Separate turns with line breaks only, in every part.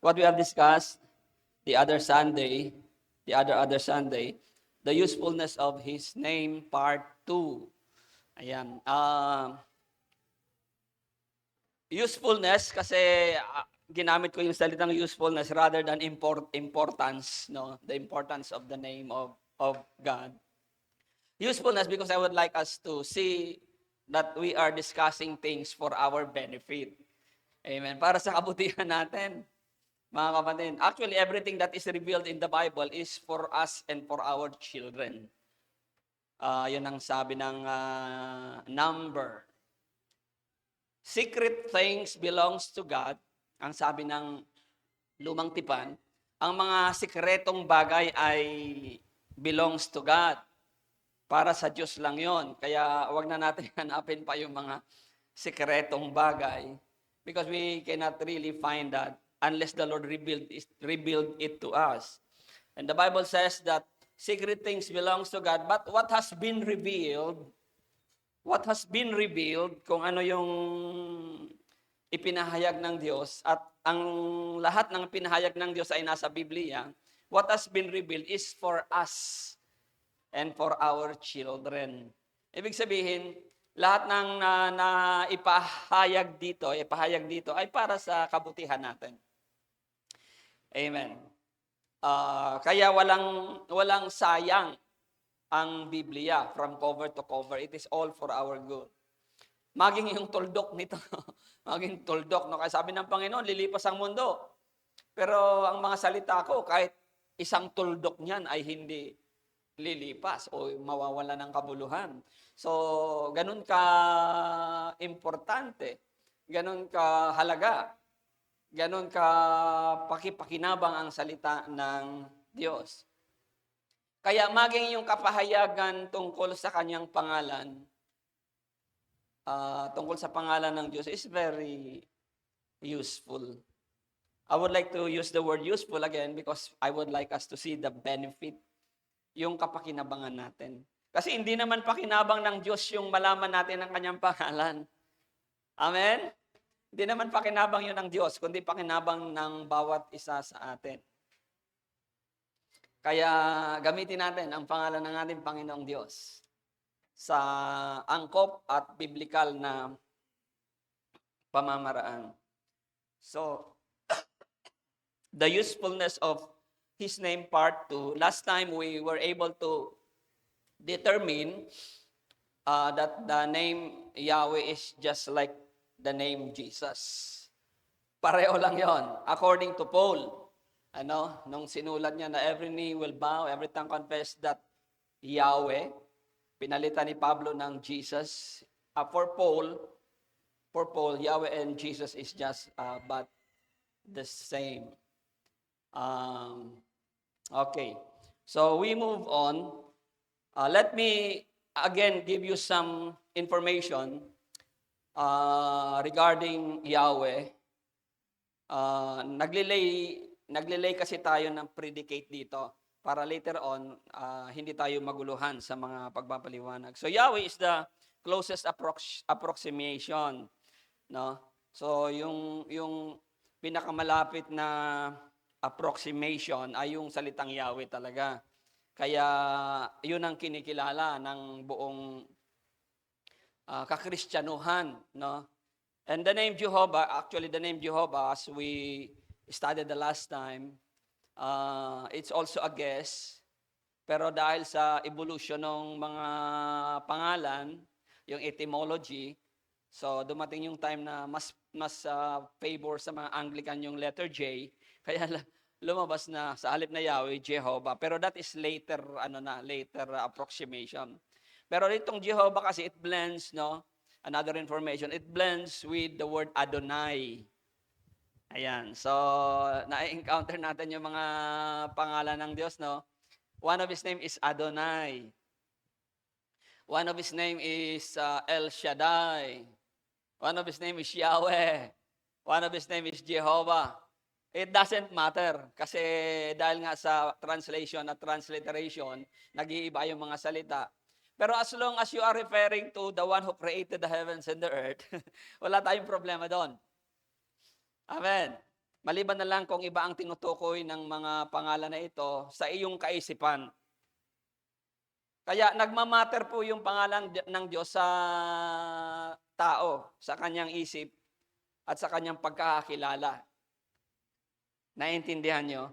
what we have discussed the other Sunday, other Sunday, the usefulness of His name, part 2. Ayan. Usefulness, kasi ginamit ko yung salitang usefulness rather than importance, no? The importance of the name of God. Usefulness because I would like us to see that we are discussing things for our benefit. Amen. Para sa kabutihan natin, mga kapatid. Actually, everything that is revealed in the Bible is for us and for our children. Yun ang sabi ng number. Secret things belongs to God. Ang sabi ng Lumang Tipan, ang mga sikretong bagay ay belongs to God. Para sa Diyos lang yon. Kaya wag na natin hanapin pa yung mga sikretong bagay because we cannot really find that unless the Lord revealed it to us. And the Bible says that secret things belongs to God, but what has been revealed, kung ano yung ipinahayag ng Diyos, at ang lahat ng pinahayag ng Diyos ay nasa Biblia, what has been revealed is for us and for our children. Ibig sabihin, lahat ng ipahayag dito ay para sa kabutihan natin. Amen. Kaya walang sayang ang Biblia from cover to cover. It is all for our good. Maging yung tuldok nito, maging tuldok. No? Kaya sabi ng Panginoon, lilipas ang mundo. Pero ang mga salita ko, kahit isang tuldok niyan ay hindi lilipas o mawawala ng kabuluhan. So, ganun ka importante, ganun ka halaga, ganun ka pakipakinabang ang salita ng Diyos. Kaya maging yung kapahayagan tungkol sa kanyang pangalan, tungkol sa pangalan ng Diyos is very useful. I would like to use the word useful again because I would like us to see the benefit, yung kapakinabangan natin. Kasi hindi naman pakinabang ng Diyos yung malaman natin ang kanyang pangalan. Amen? Hindi naman pakinabang yun ng Diyos, kundi pakinabang ng bawat isa sa atin. Kaya gamitin natin ang pangalan ng ating Panginoong Diyos sa angkop at biblikal na pamamaraan. So, the usefulness of His name, part 2. Last time, we were able to determine that the name Yahweh is just like the name Jesus. Pareho lang yon, according to Paul. Nung sinulat niya na every knee will bow, every tongue confess that Yahweh, pinalitan ni Pablo ng Jesus. For Paul, Yahweh and Jesus is just but the same. Okay, so we move on. Let me again give you some information regarding Yahweh. Naglilay kasi tayo ng predicate dito para later on hindi tayo maguluhan sa mga pagpapaliwanag. So Yahweh is the closest approximation, no? So yung pinakamalapit na approximation ay yung salitang Yahweh talaga. Kaya yun ang kinikilala ng buong kakristyanuhan, no? And the name Jehovah, as we studied the last time, it's also a guess. Pero dahil sa evolution ng mga pangalan, yung etymology, so dumating yung time na mas favor sa mga Anglican yung letter J, kaya lumabas na sa halip na Yahweh, Jehovah. Pero that is later approximation. Pero itong Jehovah kasi it blends, no? Another information, it blends with the word Adonai. Ayan. So, na-encounter natin yung mga pangalan ng Diyos, no? One of His name is Adonai. One of His name is El Shaddai. One of His name is Yahweh. One of His name is Jehovah. It doesn't matter kasi dahil nga sa translation at transliteration, nag-iiba yung mga salita. Pero as long as you are referring to the one who created the heavens and the earth, wala tayong problema doon. Amen. Maliban na lang kung iba ang tinutukoy ng mga pangalan na ito sa iyong kaisipan. Kaya nagma-matter po yung pangalan ng Diyos sa tao, sa kanyang isip at sa kanyang pagkakakilala. Naiintindihan niyo?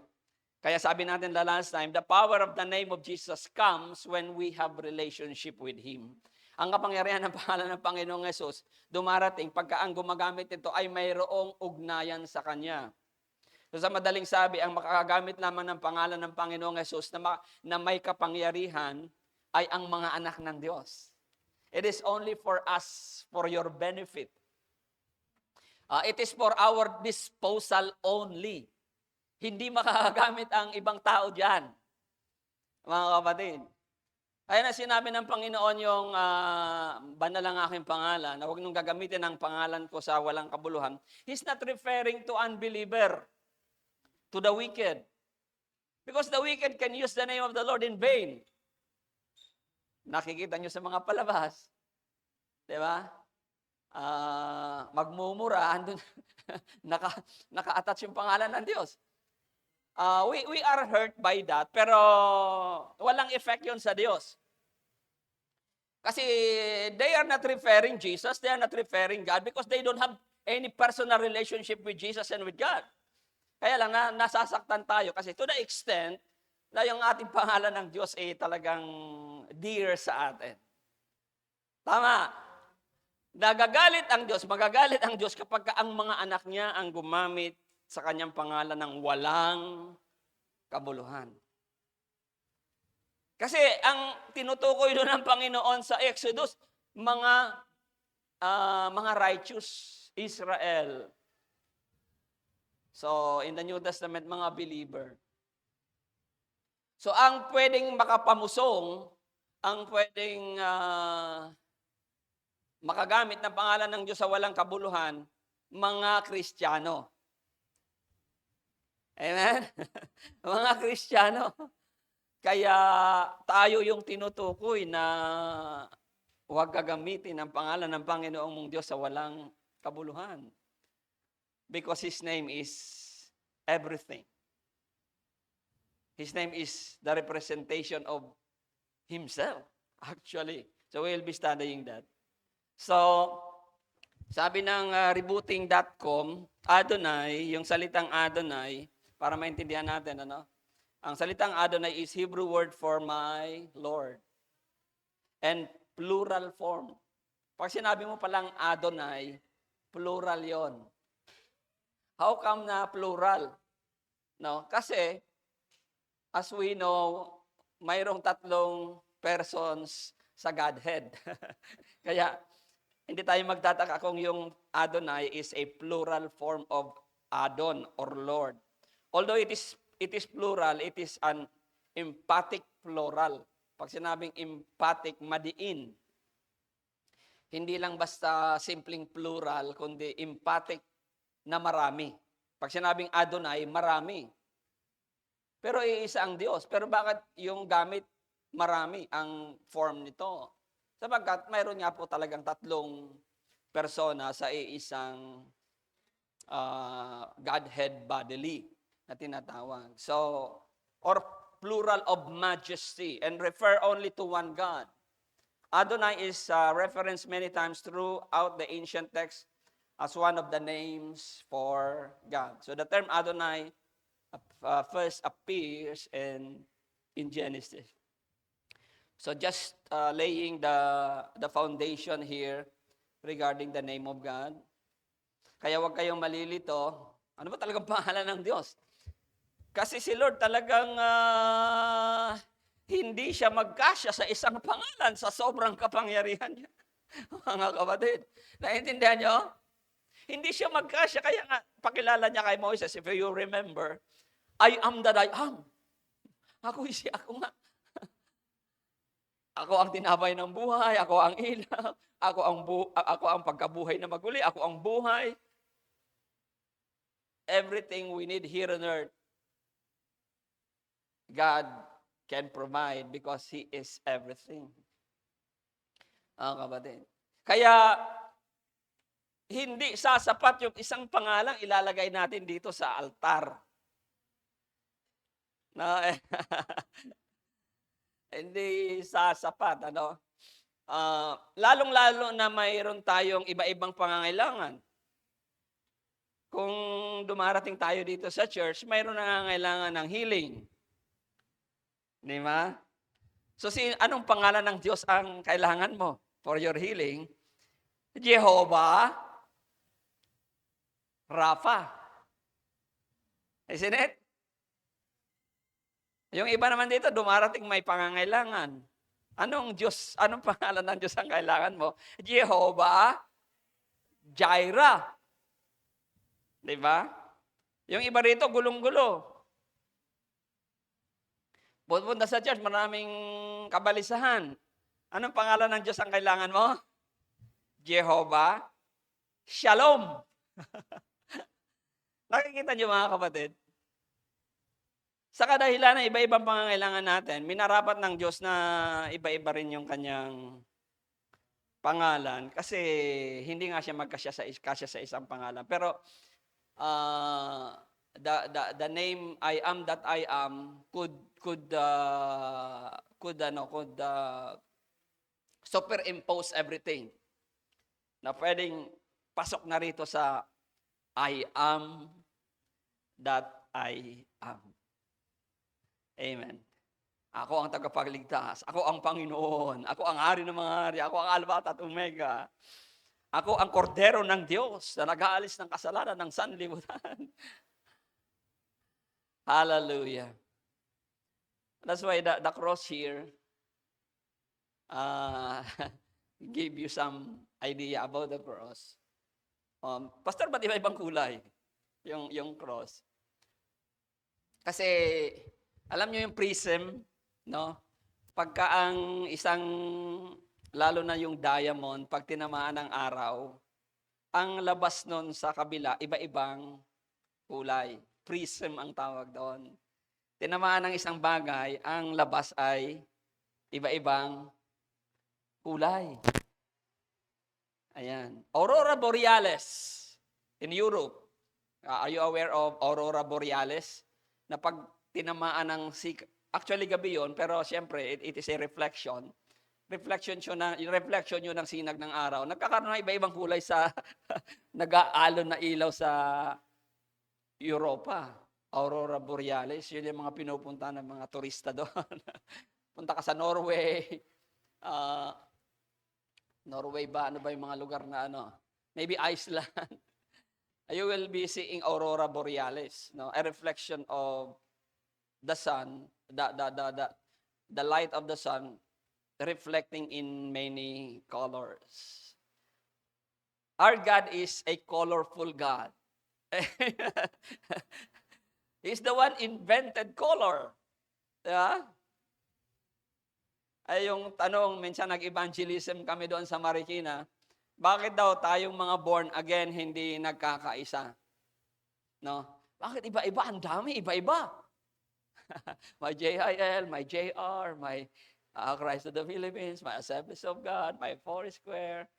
Kaya sabi natin the last time, the power of the name of Jesus comes when we have relationship with Him. Ang kapangyarihan ng pangalan ng Panginoong Yesus, dumarating pagka ang gumagamit ito ay mayroong ugnayan sa Kanya. So sa madaling sabi, ang makakagamit lamang ng pangalan ng Panginoong Yesus na may kapangyarihan ay ang mga anak ng Diyos. It is only for us, for your benefit. It is for our disposal only. Hindi makakagamit ang ibang tao diyan, mga kapatid. Kaya na sinabi ng Panginoon yung banal ang aking pangalan, na huwag nung gagamitin ang pangalan ko sa walang kabuluhan. He's not referring to unbeliever, to the wicked. Because the wicked can use the name of the Lord in vain. Nakikita nyo sa mga palabas. Di ba? Magmumura, andun, naka-attach yung pangalan ng Diyos. We are hurt by that, pero walang effect yun sa Diyos. Kasi they are not referring Jesus, they are not referring God because they don't have any personal relationship with Jesus and with God. Kaya lang nasasaktan tayo kasi to the extent na yung ating pangalan ng Diyos ay talagang dear sa atin. Tama. Magagalit ang Diyos kapag ang mga anak niya ang gumamit sa kanyang pangalan ng walang kabuluhan. Kasi ang tinutukoy doon ng Panginoon sa Exodus, mga righteous Israel. So, in the New Testament, mga believer. So, ang pwedeng makapamusong, ang pwedeng makagamit ng pangalan ng Diyos sa walang kabuluhan, mga Kristiyano. Amen? Mga Kristiyano. Kaya tayo yung tinutukoy na huwag gagamitin ang pangalan ng Panginoong mong Diyos sa walang kabuluhan. Because His name is everything. His name is the representation of Himself, actually. So we'll be studying that. So, sabi ng rebooting.com, Adonai, yung salitang Adonai, para maintindihan natin, ang salitang Adonai is Hebrew word for my Lord. And plural form. Pag sinabi mo palang Adonai, plural yon. How come na plural? No? Kasi, as we know, mayroong 3 persons sa Godhead. Kaya, hindi tayo magtataka kung yung Adonai is a plural form of Adon or Lord. Although it is plural, it is an emphatic plural. Pag sinabing emphatic, madiin. Hindi lang basta simpleng plural, kundi emphatic na marami. Pag sinabing Adonai, marami. Pero iisa ang Diyos. Pero bakit yung gamit marami ang form nito? Sapagkat mayroon nga po talagang 3 persona sa iisang Godhead bodily na tinatawag. So, or plural of majesty and refer only to one God. Adonai is referenced many times throughout the ancient text as one of the names for God. So the term Adonai first appears in Genesis. So just laying the foundation here regarding the name of God. Kaya huwag kayong malilito. Ano ba talagang pangalan ng Diyos? Kasi si Lord talagang hindi siya magkasya sa isang pangalan sa sobrang kapangyarihan niya. Mga kapatid, naiintindihan niyo? Hindi siya magkasya. Kaya nga, pakilala niya kay Moses, if you remember, I am that I am. Ako nga. Ako ang tinapay ng buhay, ako ang ilaw, ako ang pagkabuhay na maguli, ako ang buhay. Everything we need here on earth, God can provide because He is everything. Kapatid. Kaya, hindi sasapat yung isang pangalang ilalagay natin dito sa altar. Na hindi sasapat ano. Lalong-lalo na mayroon tayong iba-ibang pangangailangan. Kung dumarating tayo dito sa church, mayroon nangangailangan ng healing, 'di ba? So, anong pangalan ng Diyos ang kailangan mo for your healing? Jehovah Rapha, isn't it? Yung iba naman dito dumarating may pangangailangan. Anong pangalan ng Diyos ang kailangan mo? Jehovah Jireh, 'di ba? Yung iba rito gulong-gulo. Pupunta sa church, maraming kabalisahan. Anong pangalan ng Diyos ang kailangan mo? Jehovah Shalom. Nakikita niyo mga kapatid? Sa kadahilan ng iba-ibang pangangailangan natin, minarapat ng Diyos na iba-iba rin yung kanyang pangalan kasi hindi nga siya kasya sa isang pangalan. Pero the name I am that I am could superimpose everything. Na pwedeng pasok na rito sa I am that I am. Amen. Ako ang tagapagligtas. Ako ang Panginoon. Ako ang hari ng mga hari. Ako ang Alpha at Omega. Ako ang kordero ng Diyos na nag-aalis ng kasalanan ng sanlibutan. Hallelujah. That's why the cross here give you some idea about the cross. Pastor, ba't iba-ibang kulay yung cross? Kasi alam niyo yung prism, no? Pagka ang isang, lalo na yung diamond, pag tinamaan ng araw, ang labas nun sa kabila, iba-ibang kulay. Prism ang tawag doon. Tinamaan ng isang bagay, ang labas ay iba-ibang kulay. Ayan. Aurora Borealis in Europe. Are you aware of Aurora Borealis? Na pag tinamaan ng actually gabi yon, pero siyempre it is a reflection. Reflection yun ng sinag ng araw. Nagkakaroon ng iba-ibang kulay sa nag-aalon na ilaw sa Europa. Aurora Borealis, yun yung mga pinupunta ng mga turista doon. Punta ka sa Norway. Norway ba? Ano ba yung mga lugar na ano? Maybe Iceland. You will be seeing Aurora Borealis, no? A reflection of the sun, the light of the sun reflecting in many colors. Our God is a colorful God. He's the one invented color. Yeah? Ay yung tanong, minsan nag-evangelism kami doon sa Marikina, bakit daw tayong mga born again hindi nagkakaisa? No? Bakit iba-iba? Ang dami, iba-iba. My JIL, my JR, my Christ of the Philippines, my Assemblies of God, my Foursquare,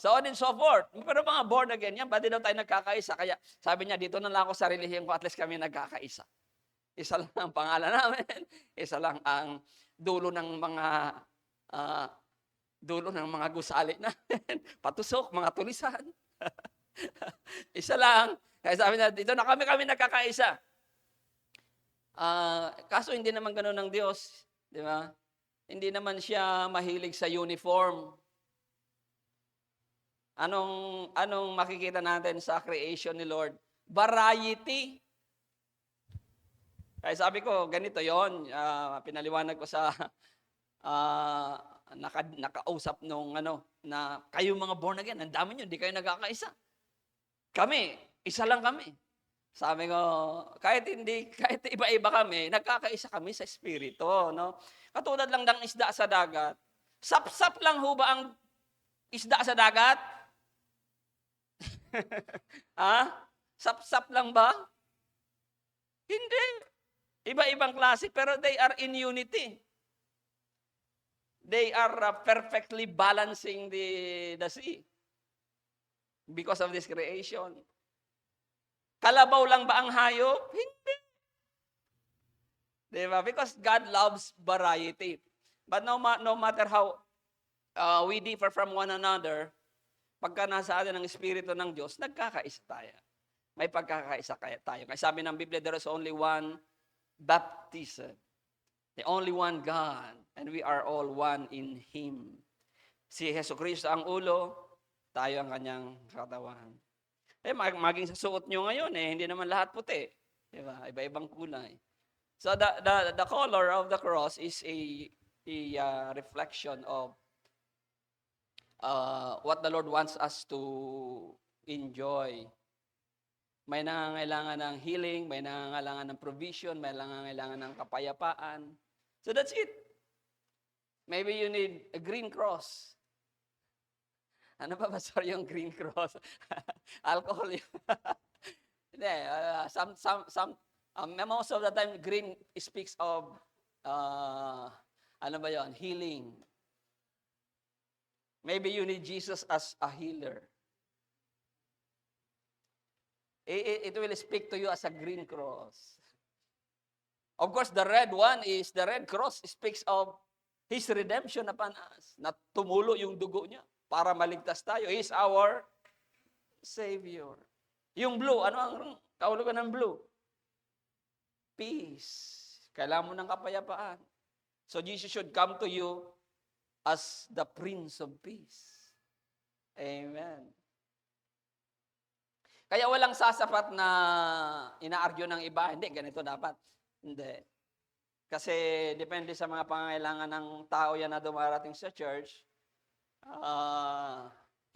so on and so forth. Pero mga born again, yan, ba't di daw tayo nagkakaisa? Kaya sabi niya, dito na lang ako sa relihiyon ko, at least kami nagkakaisa. Isa lang ang pangalan namin, isa lang ang dulo ng mga gusali namin, patusok, mga tulisan. Isa lang. Kaya sabi niya, dito na kami nagkakaisa. Kaso hindi naman ganoon ng Diyos, di ba? Hindi naman siya mahilig sa uniform. Anong makikita natin sa creation ni Lord? Variety. Kaya sabi ko, ganito yon, pinaliwanag ko sa nakausap nung na kayo mga born again, ang dami nyo, hindi kayo nagkakaisa. Kami, isa lang kami. Sabi ko, kahit iba-iba kami, nagkakaisa kami sa espiritu, no? Katulad lang ng isda sa dagat. Sap-sap lang ho ba ang isda sa dagat? Sap-sap lang ba? Hindi. Iba-ibang klase, pero they are in unity. They are perfectly balancing the sea. because of this creation. Kalabaw lang ba ang hayop? Hindi. Diba? Because God loves variety. But no matter how we differ from one another, pagka nasa atin ang Espiritu ng Diyos, nagkakaisa tayo. May pagkakaisa tayo. Kaya sabi ng Biblia, there is only one baptism. The only one God. And we are all one in Him. Si Jesucristo ang ulo, tayo ang kanyang katawan. Maging sa suot nyo ngayon, hindi naman lahat puti. Diba? Iba-ibang kulay. So the color of the cross is a reflection of what the Lord wants us to enjoy. May nangangailangan ng healing, may nangangailangan ng provision, may nangangailangan ng kapayapaan. So that's it. Maybe you need a green cross. Ano ba Pastor yung green cross? Alcohol yun. Hindi, most of the time, green speaks of, ano ba yun? Healing. Maybe you need Jesus as a healer. It will speak to you as a green cross. Of course, the red cross speaks of His redemption upon us. Na tumulo yung dugo niya para maligtas tayo. He is our Savior. Yung blue, ano ang kahulugan ng blue? Peace. Kailangan mo ng kapayapaan. So Jesus should come to you as the Prince of Peace. Amen. Kaya walang sasapat na ina-argue ng iba, hindi, ganito dapat. Hindi. Kasi depende sa mga pangangailangan ng tao yan na dumarating sa church,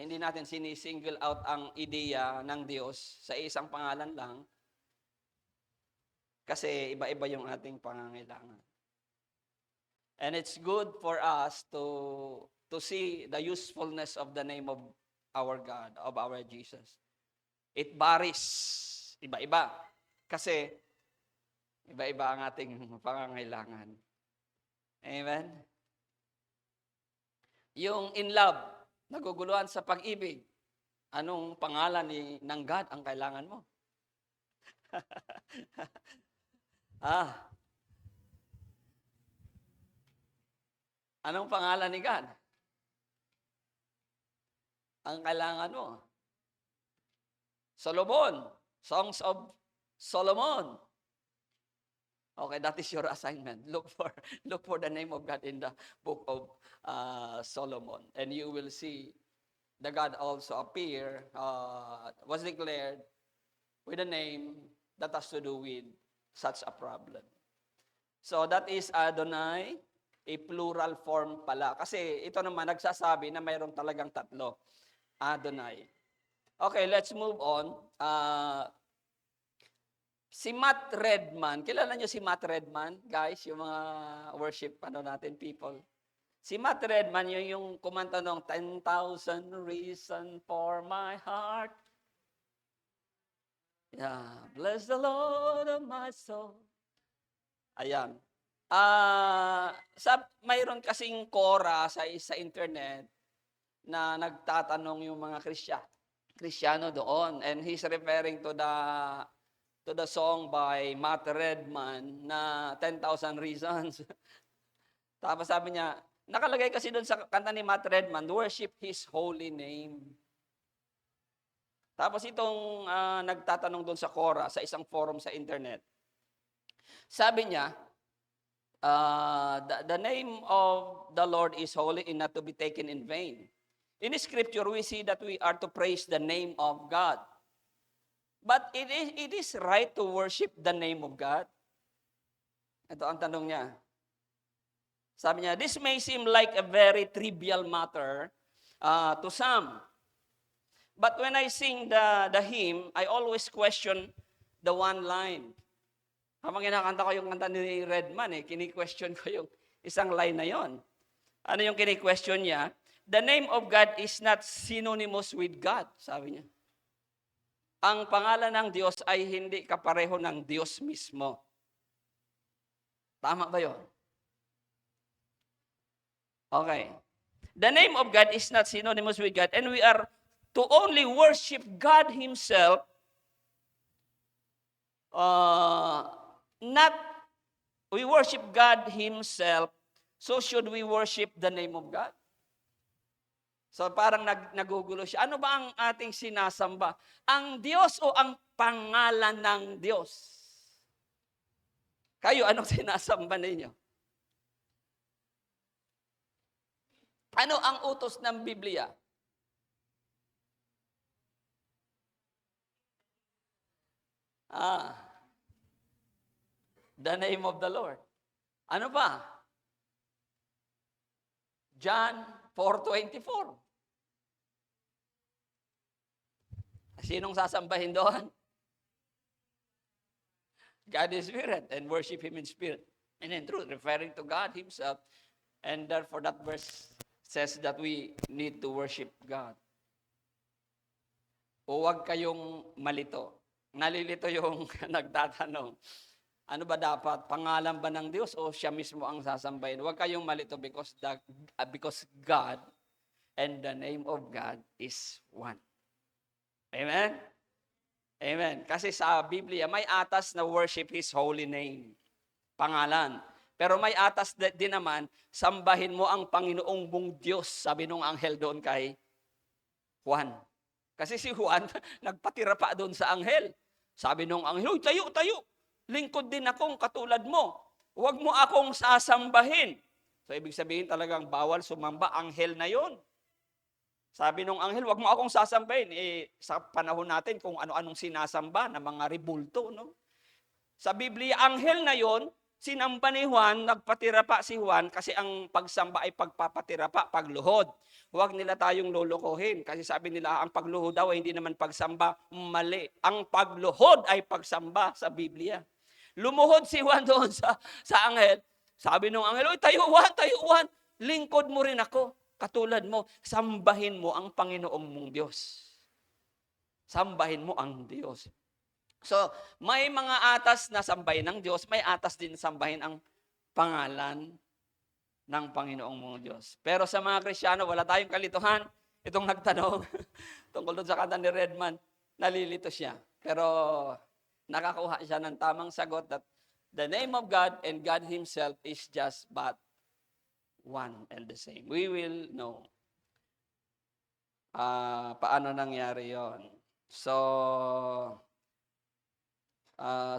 hindi natin sinisingle out ang ideya ng Diyos sa isang pangalan lang kasi iba-iba yung ating pangangailangan. And it's good for us to see the usefulness of the name of our God, of our Jesus. It varies. Iba-iba. Kasi iba-iba ang ating pangangailangan. Amen? Yung in love, naguguluhan sa pag-ibig. Anong pangalan ng God ang kailangan mo? Anong pangalan ni God? Ang kailangan mo? Solomon. Songs of Solomon. Okay, that is your assignment. Look for the name of God in the book of Solomon, and you will see the God also appear, was declared with a name that has to do with such a problem. So that is Adonai, a plural form pala. Kasi ito naman nagsasabi na mayroong talagang tatlo. Adonai. Okay, let's move on. Si Matt Redman, kilala niyo si Matt Redman, guys, yung mga worship natin people. Si Matt Redman, yung kumanta ng 10,000 Reason for My Heart. Yeah, bless the Lord of my soul. Ayan. Mayroon kasing Quora sa internet na nagtatanong yung mga Kristiyano doon, and he's referring to the song by Matt Redman na 10,000 Reasons. Tapos sabi niya, nakalagay kasi doon sa kanta ni Matt Redman, worship His holy name. Tapos itong nagtatanong doon sa Quora, sa isang forum sa internet, sabi niya, the name of the Lord is holy and not to be taken in vain. In the scripture, we see that we are to praise the name of God. But it is right to worship the name of God? Ito ang tanong niya. Sabi niya, this may seem like a very trivial matter to some. But when I sing the hymn, I always question the one line. Habang kinakanta ko yung kanta ni Redman, kini-question ko yung isang line na yon. Ano yung kini-question niya? The name of God is not synonymous with God, sabi niya. Ang pangalan ng Diyos ay hindi kapareho ng Diyos mismo. Tama ba yun? Okay. The name of God is not synonymous with God, and we are to only worship God Himself, not we worship God Himself, so should we worship the name of God? So parang nagugulo siya. Ano ba ang ating sinasamba? Ang Diyos o ang pangalan ng Diyos? Kayo, anong sinasamba ninyo? Ano ang utos ng Biblia? The name of the Lord. Ano ba? John 4:24. Sinong sasambahin doon? God is Spirit, and worship Him in spirit and in truth, referring to God Himself. And therefore, that verse says that we need to worship God. O huwag kayong malito. Nalilito yung nagtatanong, ano ba dapat? Pangalan ba ng Diyos o siya mismo ang sasambahin? Huwag kayong malito because God and the name of God is one. Amen? Amen. Kasi sa Biblia, may atas na worship His holy name. Pangalan. Pero may atas din naman, sambahin mo ang Panginoong mong Diyos, sabi nung anghel doon kay Juan. Kasi si Juan, nagpatira pa doon sa anghel. Sabi nung anghel, tayo, tayo. Lingkod din akong katulad mo. Huwag mo akong sasambahin. So, ibig sabihin talagang bawal sumamba, anghel na yon. Sabi nung anghel, wag mo akong sasambahin. Sa panahon natin, kung ano-anong sinasamba na mga ribulto, no? Sa Biblia, anghel na yon, sinamba ni Juan, nagpatira pa si Juan, kasi ang pagsamba ay pagpapatira pa, pagluhod. Huwag nila tayong lolokohin, kasi sabi nila, ang pagluhod daw ay hindi naman pagsamba, mali. Ang pagluhod ay pagsamba sa Biblia. Lumuhod si Juan doon sa anghel. Sabi nung anghel, tayo Juan, lingkod mo rin ako. Katulad mo, sambahin mo ang Panginoong mong Diyos. Sambahin mo ang Diyos. So, may mga atas na sambahin ng Diyos, may atas din sambahin ang pangalan ng Panginoong mong Diyos. Pero sa mga Kristiyano, wala tayong kalituhan. Itong nagtanong, tungkol doon sa kanta ni Redman, nalilito siya. Pero nakakuha siya ng tamang sagot that the name of God and God Himself is just but one and the same. We will know paano nangyari yon. So,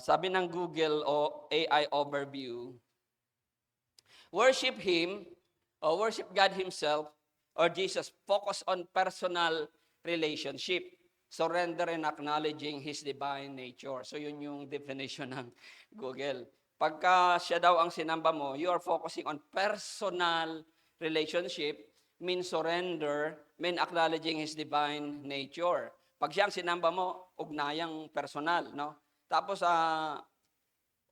sabi ng Google o AI overview, worship Him or worship God Himself or Jesus, focus on personal relationship, surrender and acknowledging His divine nature. So, yun yung definition ng Google. Pagka siya daw ang sinamba mo, you are focusing on personal relationship, mean surrender, mean acknowledging His divine nature. Pag siya ang sinamba mo, ugnayang personal, no? Tapos,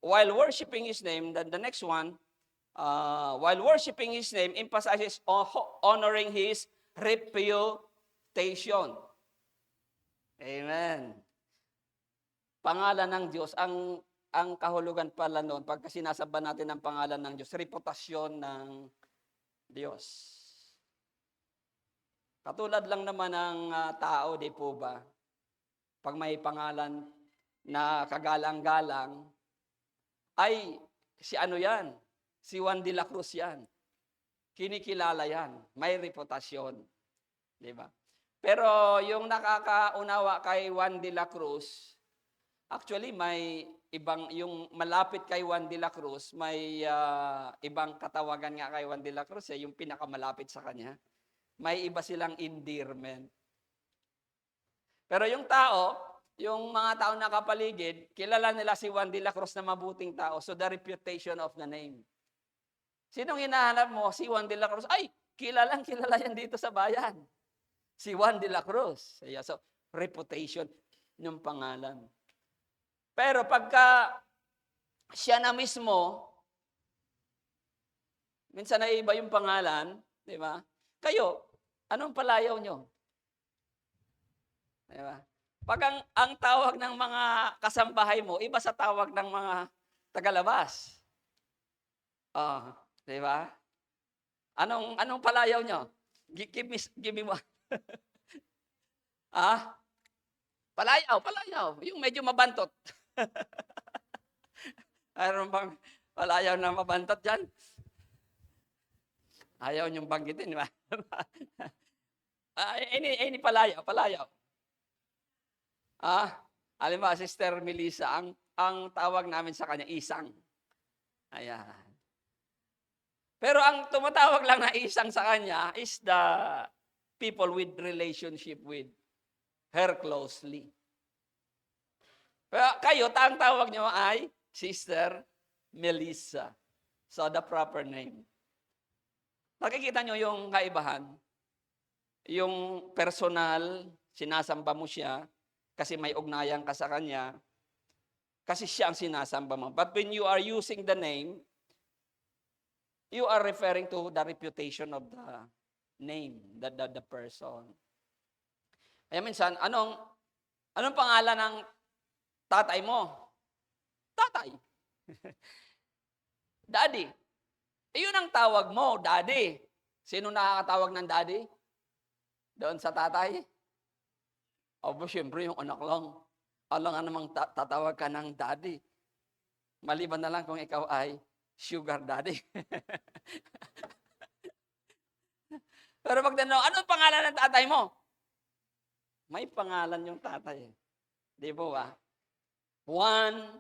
while worshiping His name, the next one, while worshiping His name, emphasizes honoring His reputation. Amen. Pangalan ng Diyos, ang kahulugan pala noon, pagka sinasamba natin ang pangalan ng Diyos, reputasyon ng Diyos. Katulad lang naman ng tao, di po ba? Pag may pangalan na kagalang-galang, ay si ano yan? Si Juan de la Cruz yan. Kinikilala yan. May reputasyon. Di ba? Pero yung nakakaunawa kay Juan de la Cruz, actually may ibang, yung malapit kay Juan de la Cruz, may ibang katawagan nga kay Juan de la Cruz, yung pinakamalapit sa kanya. May iba silang endearment. Pero yung tao, yung mga tao nakapaligid, kilala nila si Juan de la Cruz na mabuting tao. So the reputation of the name. Sinong hinahanap mo? Si Juan de la Cruz. Ay, kilala yan dito sa bayan. Si Juan de la Cruz. So, reputation ng pangalan. Pero pagka siya na mismo, minsan na iba yung pangalan, di ba? Kayo, anong palayaw nyo? Di ba? Pag ang tawag ng mga kasambahay mo, iba sa tawag ng mga tagalabas. Di ba? Anong palayaw nyo? Give me one. Ah, palayaw, yung medyo mabantot. Mayroon bang palayaw na mabantot diyan? Ayaw niyong banggitin, di ba? Any palayaw. Ah, halimbawa, Sister Melissa, ang tawag namin sa kanya, isang. Ayan. Pero ang tumatawag lang na isang sa kanya is the people with relationship with her closely. Pero kayo, ang tawag niyo ay Sister Melissa. So, the proper name. Nakikita niyo yung kaibahan? Yung personal, sinasamba mo siya, kasi may ugnayan ka sa kanya, kasi siya ang sinasamba mo. But when you are using the name, you are referring to the reputation of the name, the person. Kaya minsan, anong pangalan ng tatay mo? Tatay. Daddy. Yun ang tawag mo, daddy. Sino nakakatawag ng daddy? Doon sa tatay? Aba, siyempre yung anak lang. Alam nga namang tatawag ka ng daddy. Maliban na lang kung ikaw ay sugar daddy. Pero pag tanong, anong pangalan ng tatay mo? May pangalan yung tatay. Di ba ba? Juan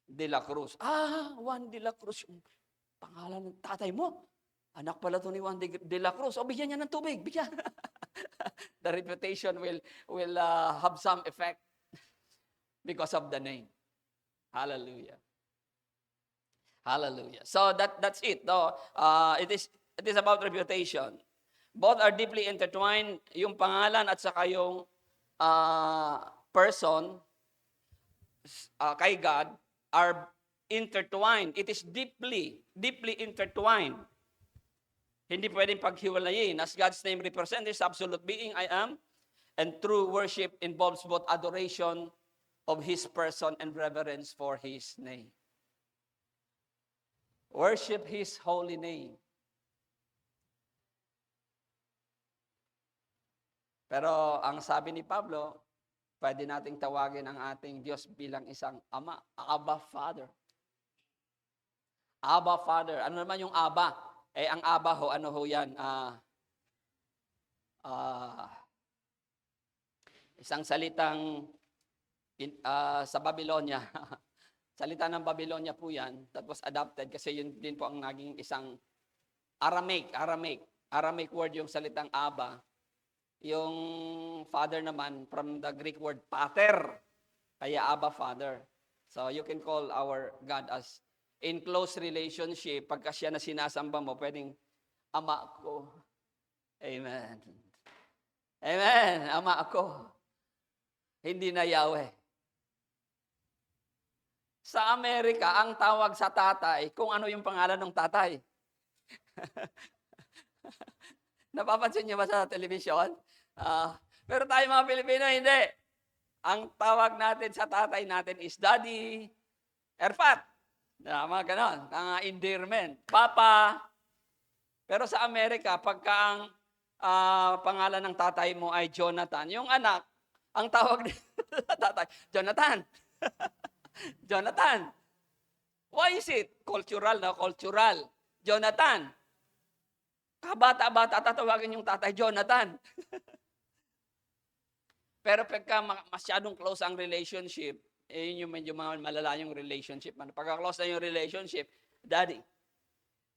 de la Cruz. Juan de la Cruz. Yung pangalan ng tatay mo. Anak pala to ni Juan de la Cruz. O, bigyan niya ng tubig. Bigyan. The reputation will have some effect because of the name. Hallelujah. Hallelujah. So that's it. No? It is about reputation. Both are deeply intertwined. Yung pangalan at saka yung person kay God are intertwined. It is deeply intertwined. Hindi pwedeng paghiwalayin. As God's name represents His absolute being, I am, and true worship involves both adoration of His person and reverence for His name. Worship His holy name. Pero ang sabi ni Pablo, pwede nating tawagin ang ating Diyos bilang isang Ama, Abba Father. Abba Father. Ano naman yung Abba? Ang Abba ho, ano ho yan? Isang salitang sa Babylonia. Salita ng Babylonia po yan. That was adopted kasi yun din po ang naging isang Aramaic word yung salitang Abba. Yung father naman from the Greek word pater. Kaya Abba Father. So you can call our God as in close relationship. Pagka siya na sinasamba mo, pwedeng ama ko. Amen. Amen. Ama ako. Hindi na Yahweh. Sa Amerika, ang tawag sa tatay, kung ano yung pangalan ng tatay. Napapansin niyo ba sa television? Pero tayo mga Pilipino, hindi. Ang tawag natin sa tatay natin is Daddy, Erfat. Mga ganon, ang endearment. Papa. Pero sa Amerika, pagka ang pangalan ng tatay mo ay Jonathan, yung anak, ang tawag sa tatay, Jonathan. Jonathan. Why is it? Cultural na cultural. Jonathan. Kabata-bata, tatawagin yung tatay, Jonathan. Pero pagka masyadong close ang relationship, yun yung medyo malala yung relationship. Pagka close na yung relationship, Daddy.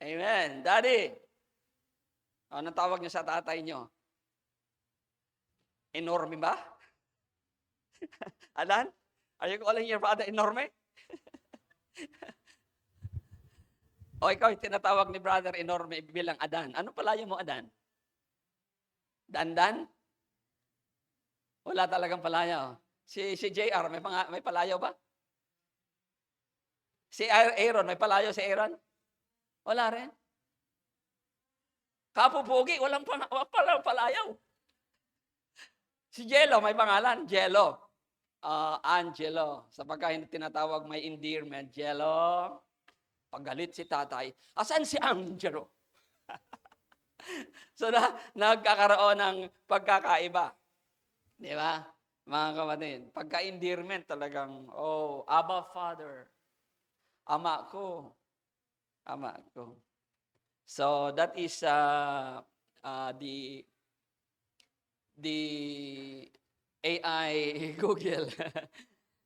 Amen. Daddy. Anong tawag niyo sa tatay niyo? Enorme ba? Alan? Are you calling your father enorme? O ikaw, tinatawag ni brother enorme bilang Adan. Ano palayo mo, Adan? Dandan? Wala talagang palayaw. Si JR, may palayaw ba? Si Aaron, may palayaw si Aaron? Wala rin. Kapupugi, walang palayaw. Si Jello, may pangalan, Jello. Angelo. Sapagka hindi tinatawag may endearment, Jello. Paggalit si tatay, asan si Angelo? So nagkakaroon ng pagkakaiba. Di ba? Mga kapatid, pagka-endearment talagang, oh, Abba Father, ama ko, ama ko. So that is the AI Google.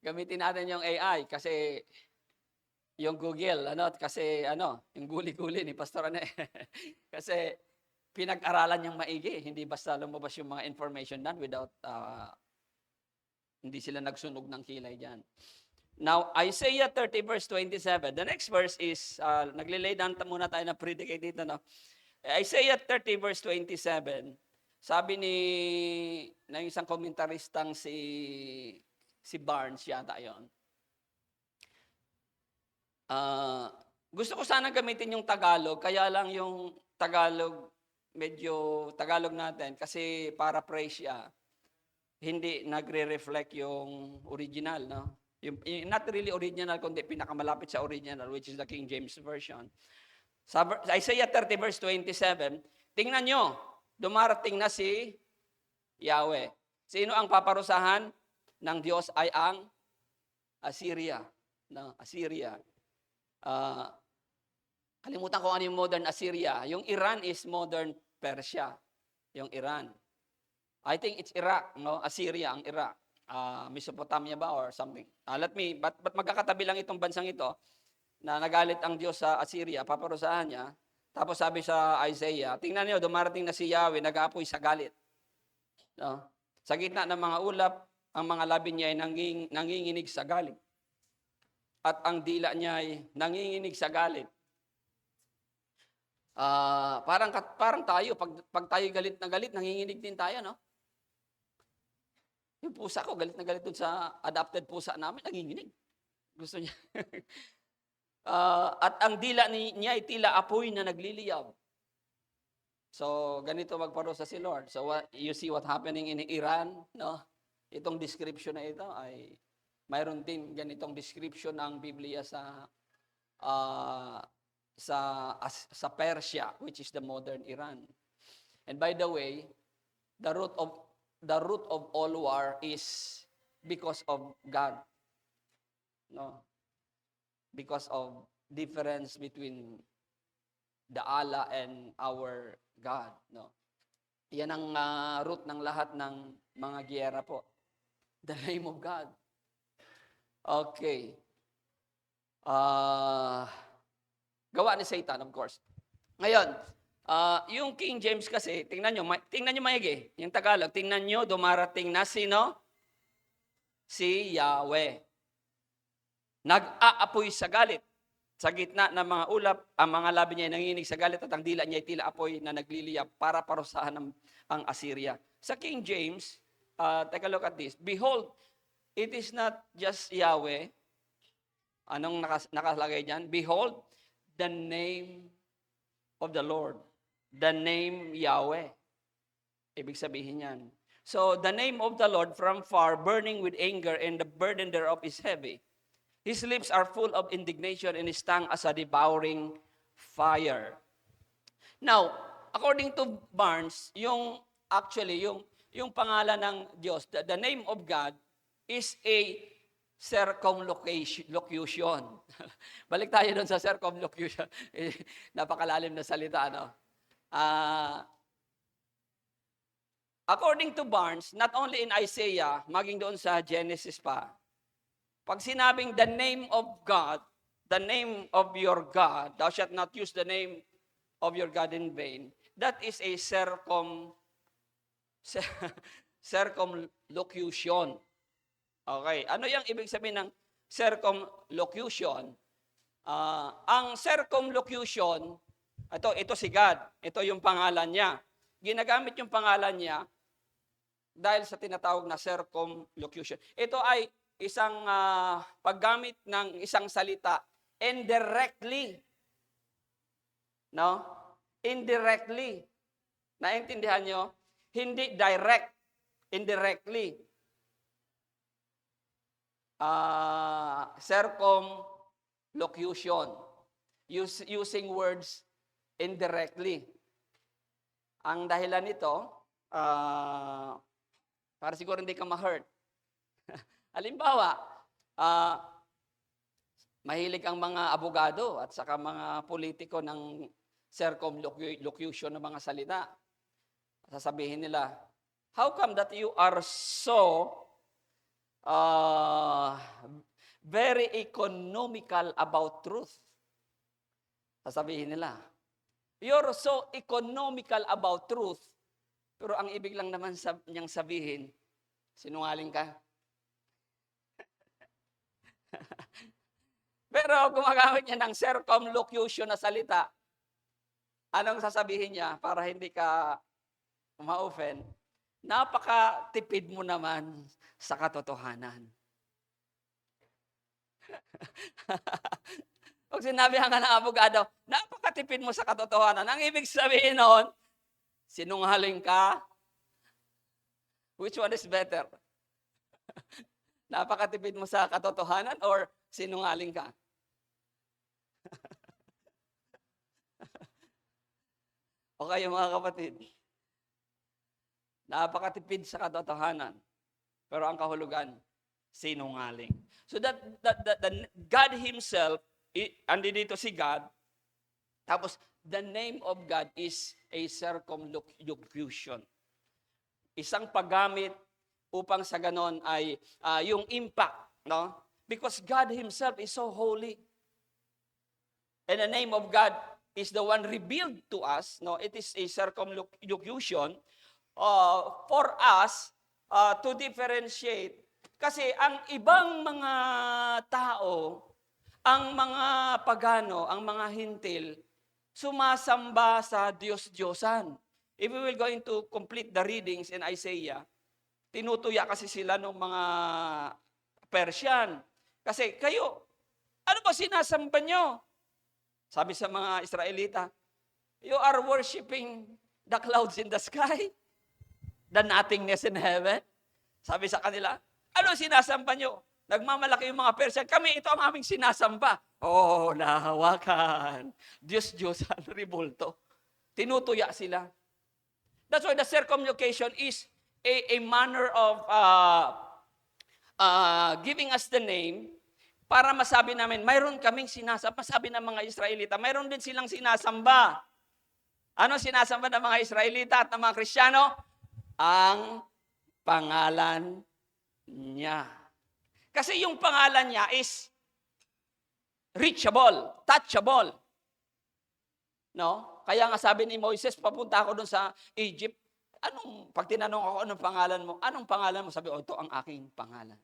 Gamitin natin yung AI kasi yung Google, yung guli-guli ni Pastor Ane. Kasi pinag-aralan niyang maigi, hindi basta lumabas yung mga information dyan without, hindi sila nagsunog ng kilay dyan. Now, Isaiah 30 verse 27. The next verse is, naglilay down muna tayo na predicate dito, no? Isaiah 30 verse 27. Sabi ng isang komentaristang si Barnes yata yon. Gusto ko sana gamitin yung Tagalog, kaya lang yung Tagalog, medyo Tagalog natin, kasi paraphrase siya, hindi nagre-reflect yung original, no? Yung not really original, kundi pinakamalapit sa original, which is the King James Version. Sa Isaiah 30 verse 27, tingnan nyo, dumarating na si Yahweh. Sino ang paparusahan ng Diyos ay ang Assyria. No? Assyria. Kalimutan ko ano yung modern Assyria. Yung Iran is modern Persia. Yung Iran. I think it's Iraq, no? Assyria ang Iraq. Mesopotamia ba or something? But magkakatabi lang itong bansang ito na nagalit ang Diyos sa Assyria, paparusahan niya. Tapos sabi sa Isaiah, tingnan niyo, dumarating na si Yahweh, nag-aapoy sa galit. No? Sa gitna ng mga ulap, ang mga labi niya ay nanginginig sa galit. At ang dila niya ay nanginginig sa galit. Parang tayo, pag tayo galit na galit, nanginginig din tayo, no? Yung pusa ko, galit na galit dun sa adopted pusa namin, nanginginig. Gusto niya. At ang dila niya ay tila apoy na nagliliyab. So, ganito magparusa si Lord. So, you see what happening in Iran, no? Itong description na ito ay mayroon din ganitong description ng Biblia sa Persia, which is the modern Iran. And by the way, the root of all war is because of God. No? Because of difference between the Allah and our God, no? Yan ang root ng lahat ng mga giyera po. The name of God. Okay. Gawa ni Satan, of course. Ngayon, yung King James kasi, tingnan nyo maigi, yung Tagalog, tingnan nyo, dumarating na sino? Si Yahweh. Nag-aapoy sa galit. Sa gitna ng mga ulap, ang mga labi niya ay nanginig sa galit at ang dila niya ay tila apoy na nagliliyab para parusahan ang Assyria. Sa King James, take a look at this. Behold, it is not just Yahweh. Anong nakalagay dyan? Behold, the name of the Lord. The name Yahweh. Ibig sabihin yan. So, the name of the Lord from far, burning with anger, and the burden thereof is heavy. His lips are full of indignation, and his tongue as a devouring fire. Now, according to Barnes, yung pangalan ng Diyos, the name of God is a circumlocution. Balik tayo doon sa circumlocution. Napakalalim na salita, no? According to Barnes, not only in Isaiah, maging doon sa Genesis pa, pag sinabing the name of God, the name of your God, thou shalt not use the name of your God in vain, that is a circumlocution. Okay, ano yung ibig sabihin ng circumlocution? Ang circumlocution, ito si God, ito yung pangalan niya. Ginagamit yung pangalan niya dahil sa tinatawag na circumlocution. Ito ay isang paggamit ng isang salita indirectly. No? Indirectly. Naintindihan nyo? Hindi direct. Indirectly. Circumlocution. Using words indirectly. Ang dahilan nito, Para siguro hindi ka ma-hurt. Halimbawa, ah, mahilig ang mga abogado at saka mga politiko ng circumlocution ng mga salita. Sasabihin nila, how come that you are so uh, very economical about truth? Sasabihin nila, you're so economical about truth, pero ang ibig lang naman niyang sabihin, sinungaling ka. Pero gumagamit niya ng circumlocution na salita, anong sasabihin niya para hindi ka ma-offend? Napakatipid mo naman sa katotohanan. Pag sinabihan ka ng abogado, napakatipid mo sa katotohanan. Ang ibig sabihin noon, sinungaling ka. Which one is better? Napakatipid mo sa katotohanan or sinungaling ka? O kayo mga kapatid, napakatipid sa katotohanan, pero ang kahulugan, sinungaling. So that God Himself, andi dito si God, tapos the name of God is a circumlocution. Isang paggamit upang sa ganon ay yung impact, no? Because God Himself is so holy. And the name of God is the one revealed to us, no? It is a circumlocution for us to differentiate. Kasi ang ibang mga tao, ang mga pagano, ang mga hintil, sumasamba sa Diyos-Diyosan. If we will going to complete the readings in Isaiah, tinutuya kasi sila ng mga Persian. Kasi kayo, ano ba sinasamba nyo? Sabi sa mga Israelita, you are worshiping the clouds in the sky, the nothingness in heaven. Sabi sa kanila, ano sinasamba nyo? Nagmamalaki yung mga Persian. Kami, ito ang aming sinasamba. Oh, nahawakan. Diyos-Diyosan, ribulto. Tinutuya sila. That's why the circumlocution is a manner of giving us the name para masabi namin, mayroon kaming sinasamba. Masabi ng mga Israelita, mayroon din silang sinasamba. Ano sinasamba ng mga Israelita at ng mga Kristiyano? Ang pangalan niya. Kasi yung pangalan niya is reachable, touchable. No? Kaya nga sabi ni Moises, papunta ako doon sa Egypt. Pag tinanong ako, anong pangalan mo? Anong pangalan mo? Sabi, ito ang aking pangalan.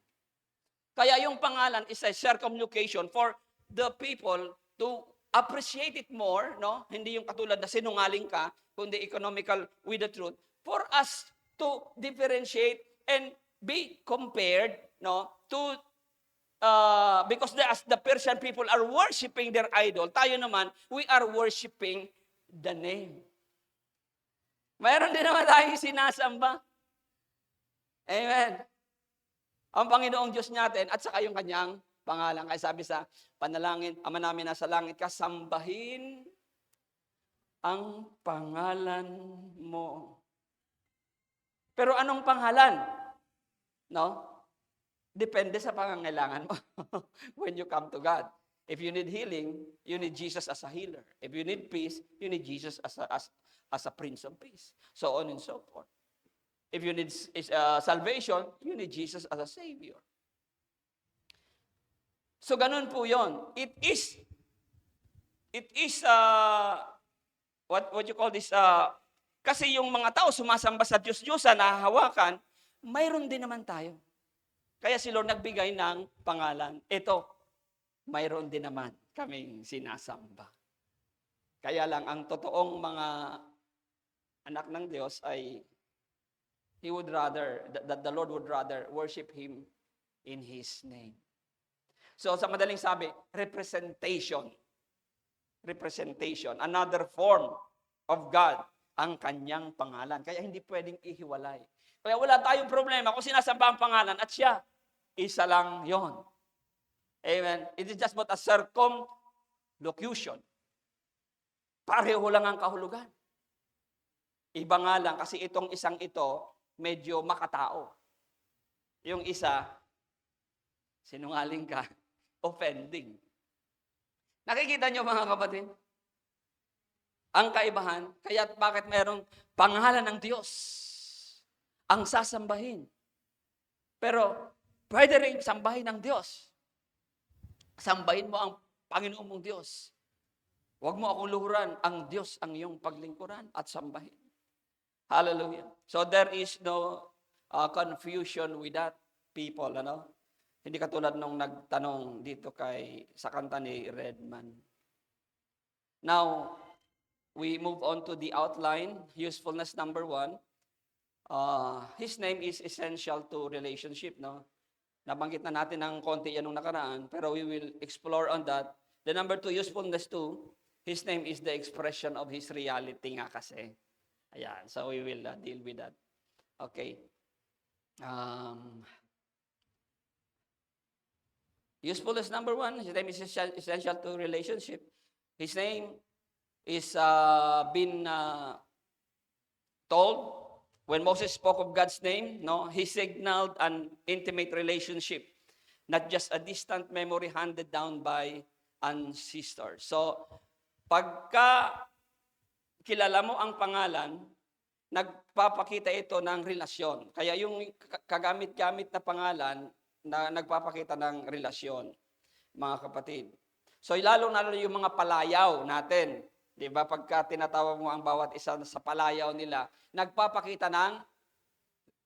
Kaya yung pangalan is a circumlocution for the people to appreciate it more, no? Hindi yung katulad na sinungaling ka, kundi economical with the truth. For us to differentiate and be compared, no, to because as the Persian people are worshiping their idol, tayo naman, we are worshiping the name. Mayroon din naman tayong sinasamba. Amen. Ang Panginoong Diyos natin at saka yung kanyang pangalan. Kaya sabi sa panalangin, Ama namin nasa langit ka, sambahin ang pangalan mo. Pero anong pangalan? No? Depende sa pangangailangan mo when you come to God. If you need healing, you need Jesus as a healer. If you need peace, you need Jesus as a Prince of Peace. So on and so forth. If you need salvation, you need Jesus as a Savior. So ganun po yon. It is what you call this, kasi yung mga tao sumasamba sa Diyos-Diyosan, nahahawakan, mayroon din naman tayo. Kaya si Lord nagbigay ng pangalan. Ito, mayroon din naman kaming sinasamba. Kaya lang, ang totoong mga anak ng Diyos ay He would rather, that the Lord would rather worship Him in His name. So sa madaling sabi, representation. Representation. Another form of God, ang kanyang pangalan. Kaya hindi pwedeng ihiwalay. Kaya wala tayong problema kung sinasamba ang pangalan at siya, isa lang yon. Amen. It is just but a circumlocution. Pareho lang ang kahulugan. Iba nga lang kasi itong isang ito, medyo makatao. Yung isa, sinungaling ka, offending. Nakikita niyo mga kapatid? Ang kaibahan, kaya bakit mayroong pangalan ng Diyos ang sasambahin. Pero pwede rin sambahin ng Diyos. Sambahin mo ang Panginoon mong Diyos. Huwag mo akong luhuran, ang Diyos ang iyong paglingkuran at sambahin. Hallelujah. So there is no confusion with that people, ano? Hindi katulad nung nagtanong dito sa kanta ni Redman. Now, we move on to the outline, usefulness number 1. His name is essential to relationship, no? Nabanggit na natin ng konti yan nung nakaraan, pero we will explore on that. The number 2, usefulness 2, his name is the expression of his reality nga kasi. Ayan, so we will deal with that. Okay. Usefulness number 1, his name is essential to relationship. His name is been told when Moses spoke of God's name, no, he signaled an intimate relationship, not just a distant memory handed down by ancestors. So, pagka kilala mo ang pangalan, nagpapakita ito ng relasyon. Kaya yung kagamit-gamit na pangalan na nagpapakita ng relasyon, mga kapatid. So, lalo yung mga palayaw natin. Di ba? Pagka tinatawag mo ang bawat isa sa palayaw nila, nagpapakita ng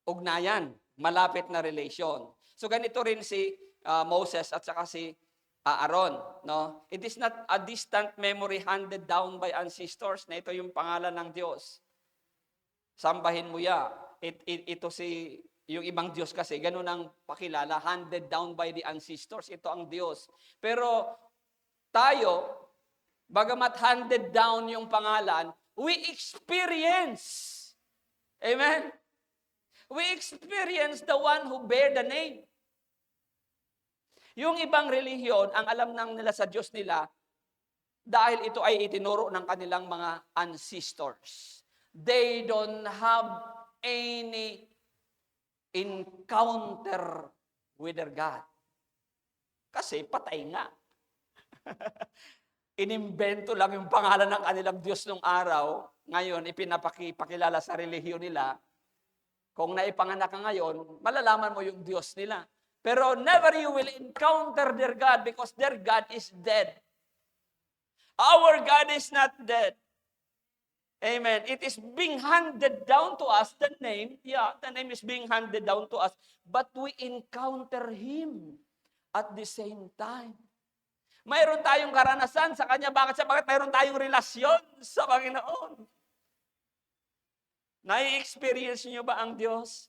ugnayan, malapit na relasyon. So ganito rin si Moses at saka si Aaron. No? It is not a distant memory handed down by ancestors na ito yung pangalan ng Diyos. Sambahin mo ya. Ito yung ibang Diyos kasi, ganun ang pakilala, handed down by the ancestors. Ito ang Diyos. Pero tayo, bagamat handed down yung pangalan, we experience. Amen? We experience the one who bear the name. Yung ibang relihiyon, ang alam nang nila sa Diyos nila, dahil ito ay itinuro ng kanilang mga ancestors. They don't have any encounter with their God. Kasi patay nga. Inimbento lang yung pangalan ng kanilang Diyos nung araw. Ngayon, ipinapakilala sa relihiyon nila. Kung naipanganak ka ngayon, malalaman mo yung Diyos nila. Pero never you will encounter their God because their God is dead. Our God is not dead. Amen. It is being handed down to us, the name is being handed down to us, but we encounter Him at the same time. Mayroon tayong karanasan sa Kanya. Bakit mayroon tayong relasyon sa Panginoon? Nai-experience niyo ba ang Diyos?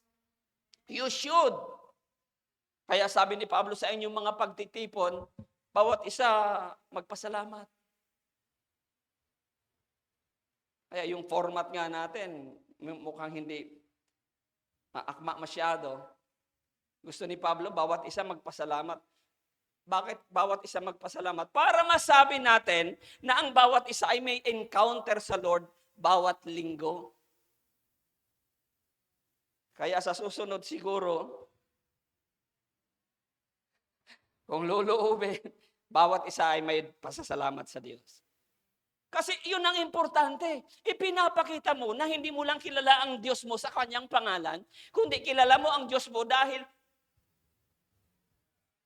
You should. Kaya sabi ni Pablo sa inyong mga pagtitipon, bawat isa magpasalamat. Kaya yung format nga natin, mukhang hindi akma masyado. Gusto ni Pablo, bawat isa magpasalamat. Bakit bawat isa magpasalamat? Para masabi natin na ang bawat isa ay may encounter sa Lord bawat linggo. Kaya sa susunod siguro, kung luluubin, bawat isa ay may pasasalamat sa Diyos. Kasi yun ang importante. Ipinapakita mo na hindi mo lang kilala ang Diyos mo sa Kanyang pangalan, kundi kilala mo ang Diyos mo dahil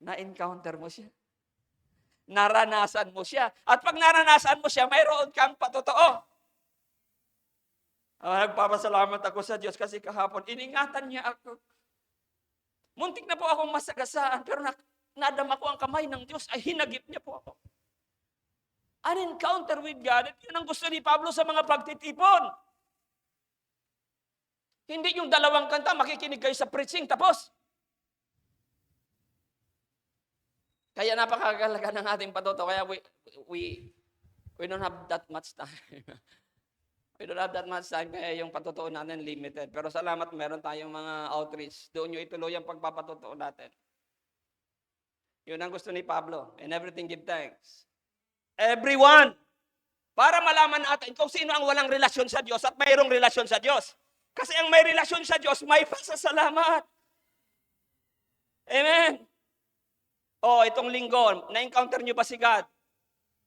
na-encounter mo siya. Naranasan mo siya. At pag naranasan mo siya, mayroon kang patotoo. Nagpapasalamat ako sa Diyos kasi kahapon, iningatan niya ako. Muntik na po akong masagasaan, pero nadama ko ang kamay ng Diyos, ay hinagip niya po ako. An encounter with God, at yun ang gusto ni Pablo sa mga pagtitipon. Hindi yung dalawang kanta, makikinig kayo sa preaching, tapos. Kaya napakagalaga ng ating patuto. Kaya we don't have that much time. We don't have that much time, kaya yung patutuo natin limited. Pero salamat, meron tayong mga outreach. Doon nyo ituloy ang pagpapatutuo natin. Yun ang gusto ni Pablo. In everything, give thanks. Everyone. Para malaman natin kung sino ang walang relasyon sa Diyos at mayroong relasyon sa Diyos. Kasi ang may relasyon sa Diyos, may pasasalamat. Amen. O, itong linggo, na-encounter nyo ba si God?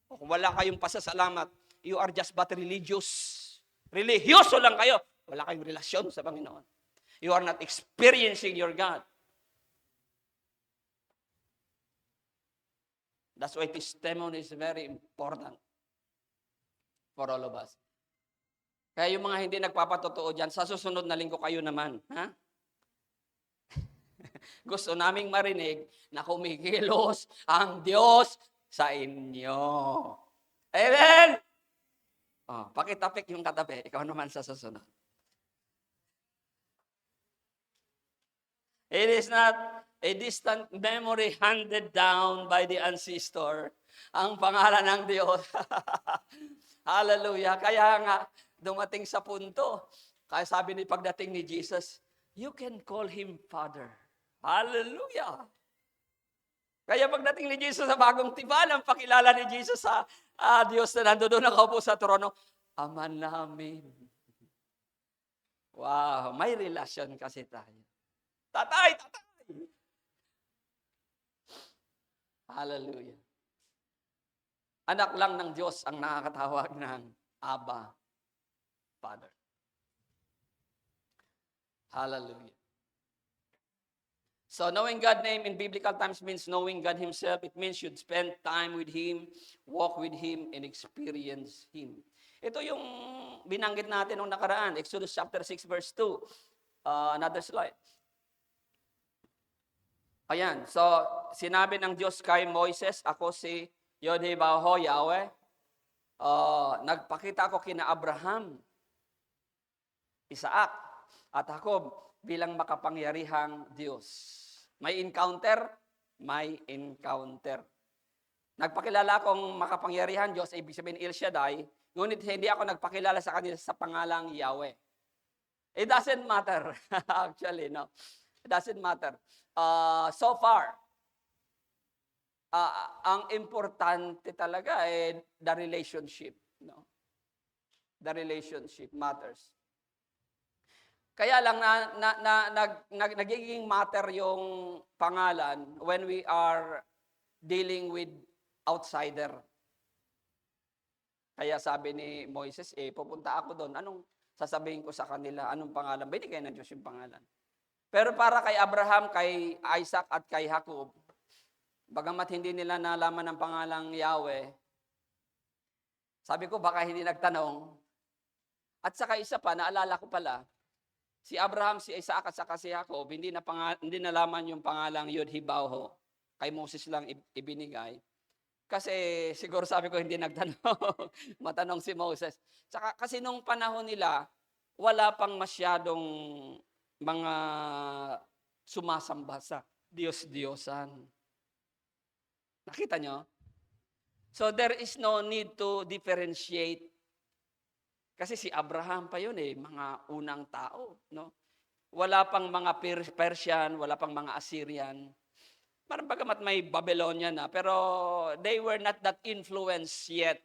O, kung wala kayong pasasalamat, you are just but religious. Religyoso lang kayo. Wala kayong relasyon sa Panginoon. You are not experiencing your God. That's why testimony is very important for all of us. Kaya yung mga hindi nagpapatotoo dyan, sa susunod na linggo kayo naman. Ha? Gusto naming marinig na kumikilos ang Diyos sa inyo. Amen? Oh, pakitapik yung katabi. Ikaw naman sa susunod. It is not a distant memory handed down by the ancestor. Ang pangalan ng Diyos. Hallelujah. Kaya nga, dumating sa punto. Kaya sabi ni pagdating ni Jesus, you can call Him Father. Hallelujah. Kaya pagdating ni Jesus sa bagong tipan, ang pakilala ni Jesus sa Diyos na nandoon nakaupo sa trono, Ama namin. Wow, may relasyon kasi tayo. Tatay! Hallelujah. Anak lang ng Diyos ang nakakatawag ng Abba, Father. Hallelujah. So knowing God's name in biblical times means knowing God Himself. It means you'd spend time with Him, walk with Him, and experience Him. Ito yung binanggit natin nung nakaraan, Exodus chapter 6 verse 2. Another slide. Ayan, so sinabi ng Diyos kay Moises, ako si Yod-Heh-Vah-Ho, Yahweh. Nagpakita ako kina Abraham, Isaac, at Jacob bilang makapangyarihang Diyos. May encounter? May encounter. Nagpakilala akong makapangyarihan Diyos, ibig sabihin El Shaddai, ngunit hindi ako nagpakilala sa kanila sa pangalang Yahweh. It doesn't matter, actually, no? It doesn't matter. So far, ang importante talaga the relationship, no? The relationship matters. Kaya lang nagiging matter yung pangalan when we are dealing with outsider. Kaya sabi ni Moises, pupunta ako doon. Anong sasabihin ko sa kanila? Anong pangalan? Binigay ng Diyos yung pangalan. Pero para kay Abraham, kay Isaac at kay Jacob, bagamat hindi nila nalaman ang pangalang Yahweh, sabi ko baka hindi nagtanong. At saka isa pa, naalala ko pala, si Abraham, si Isaac at saka si Jacob, hindi nalaman yung pangalang Yod-Heh-Vah-Ho. Kay Moses lang ibinigay. Kasi siguro sabi ko hindi nagtanong. Matanong si Moses. Saka, kasi nung panahon nila, wala pang masyadong mga sumasamba sa Diyos-Diyosan. Nakita nyo? So there is no need to differentiate. Kasi si Abraham pa yun mga unang tao. No? Wala pang mga Persian, wala pang mga Assyrian. Parang bagamat may Babylonian na, pero they were not that influenced yet.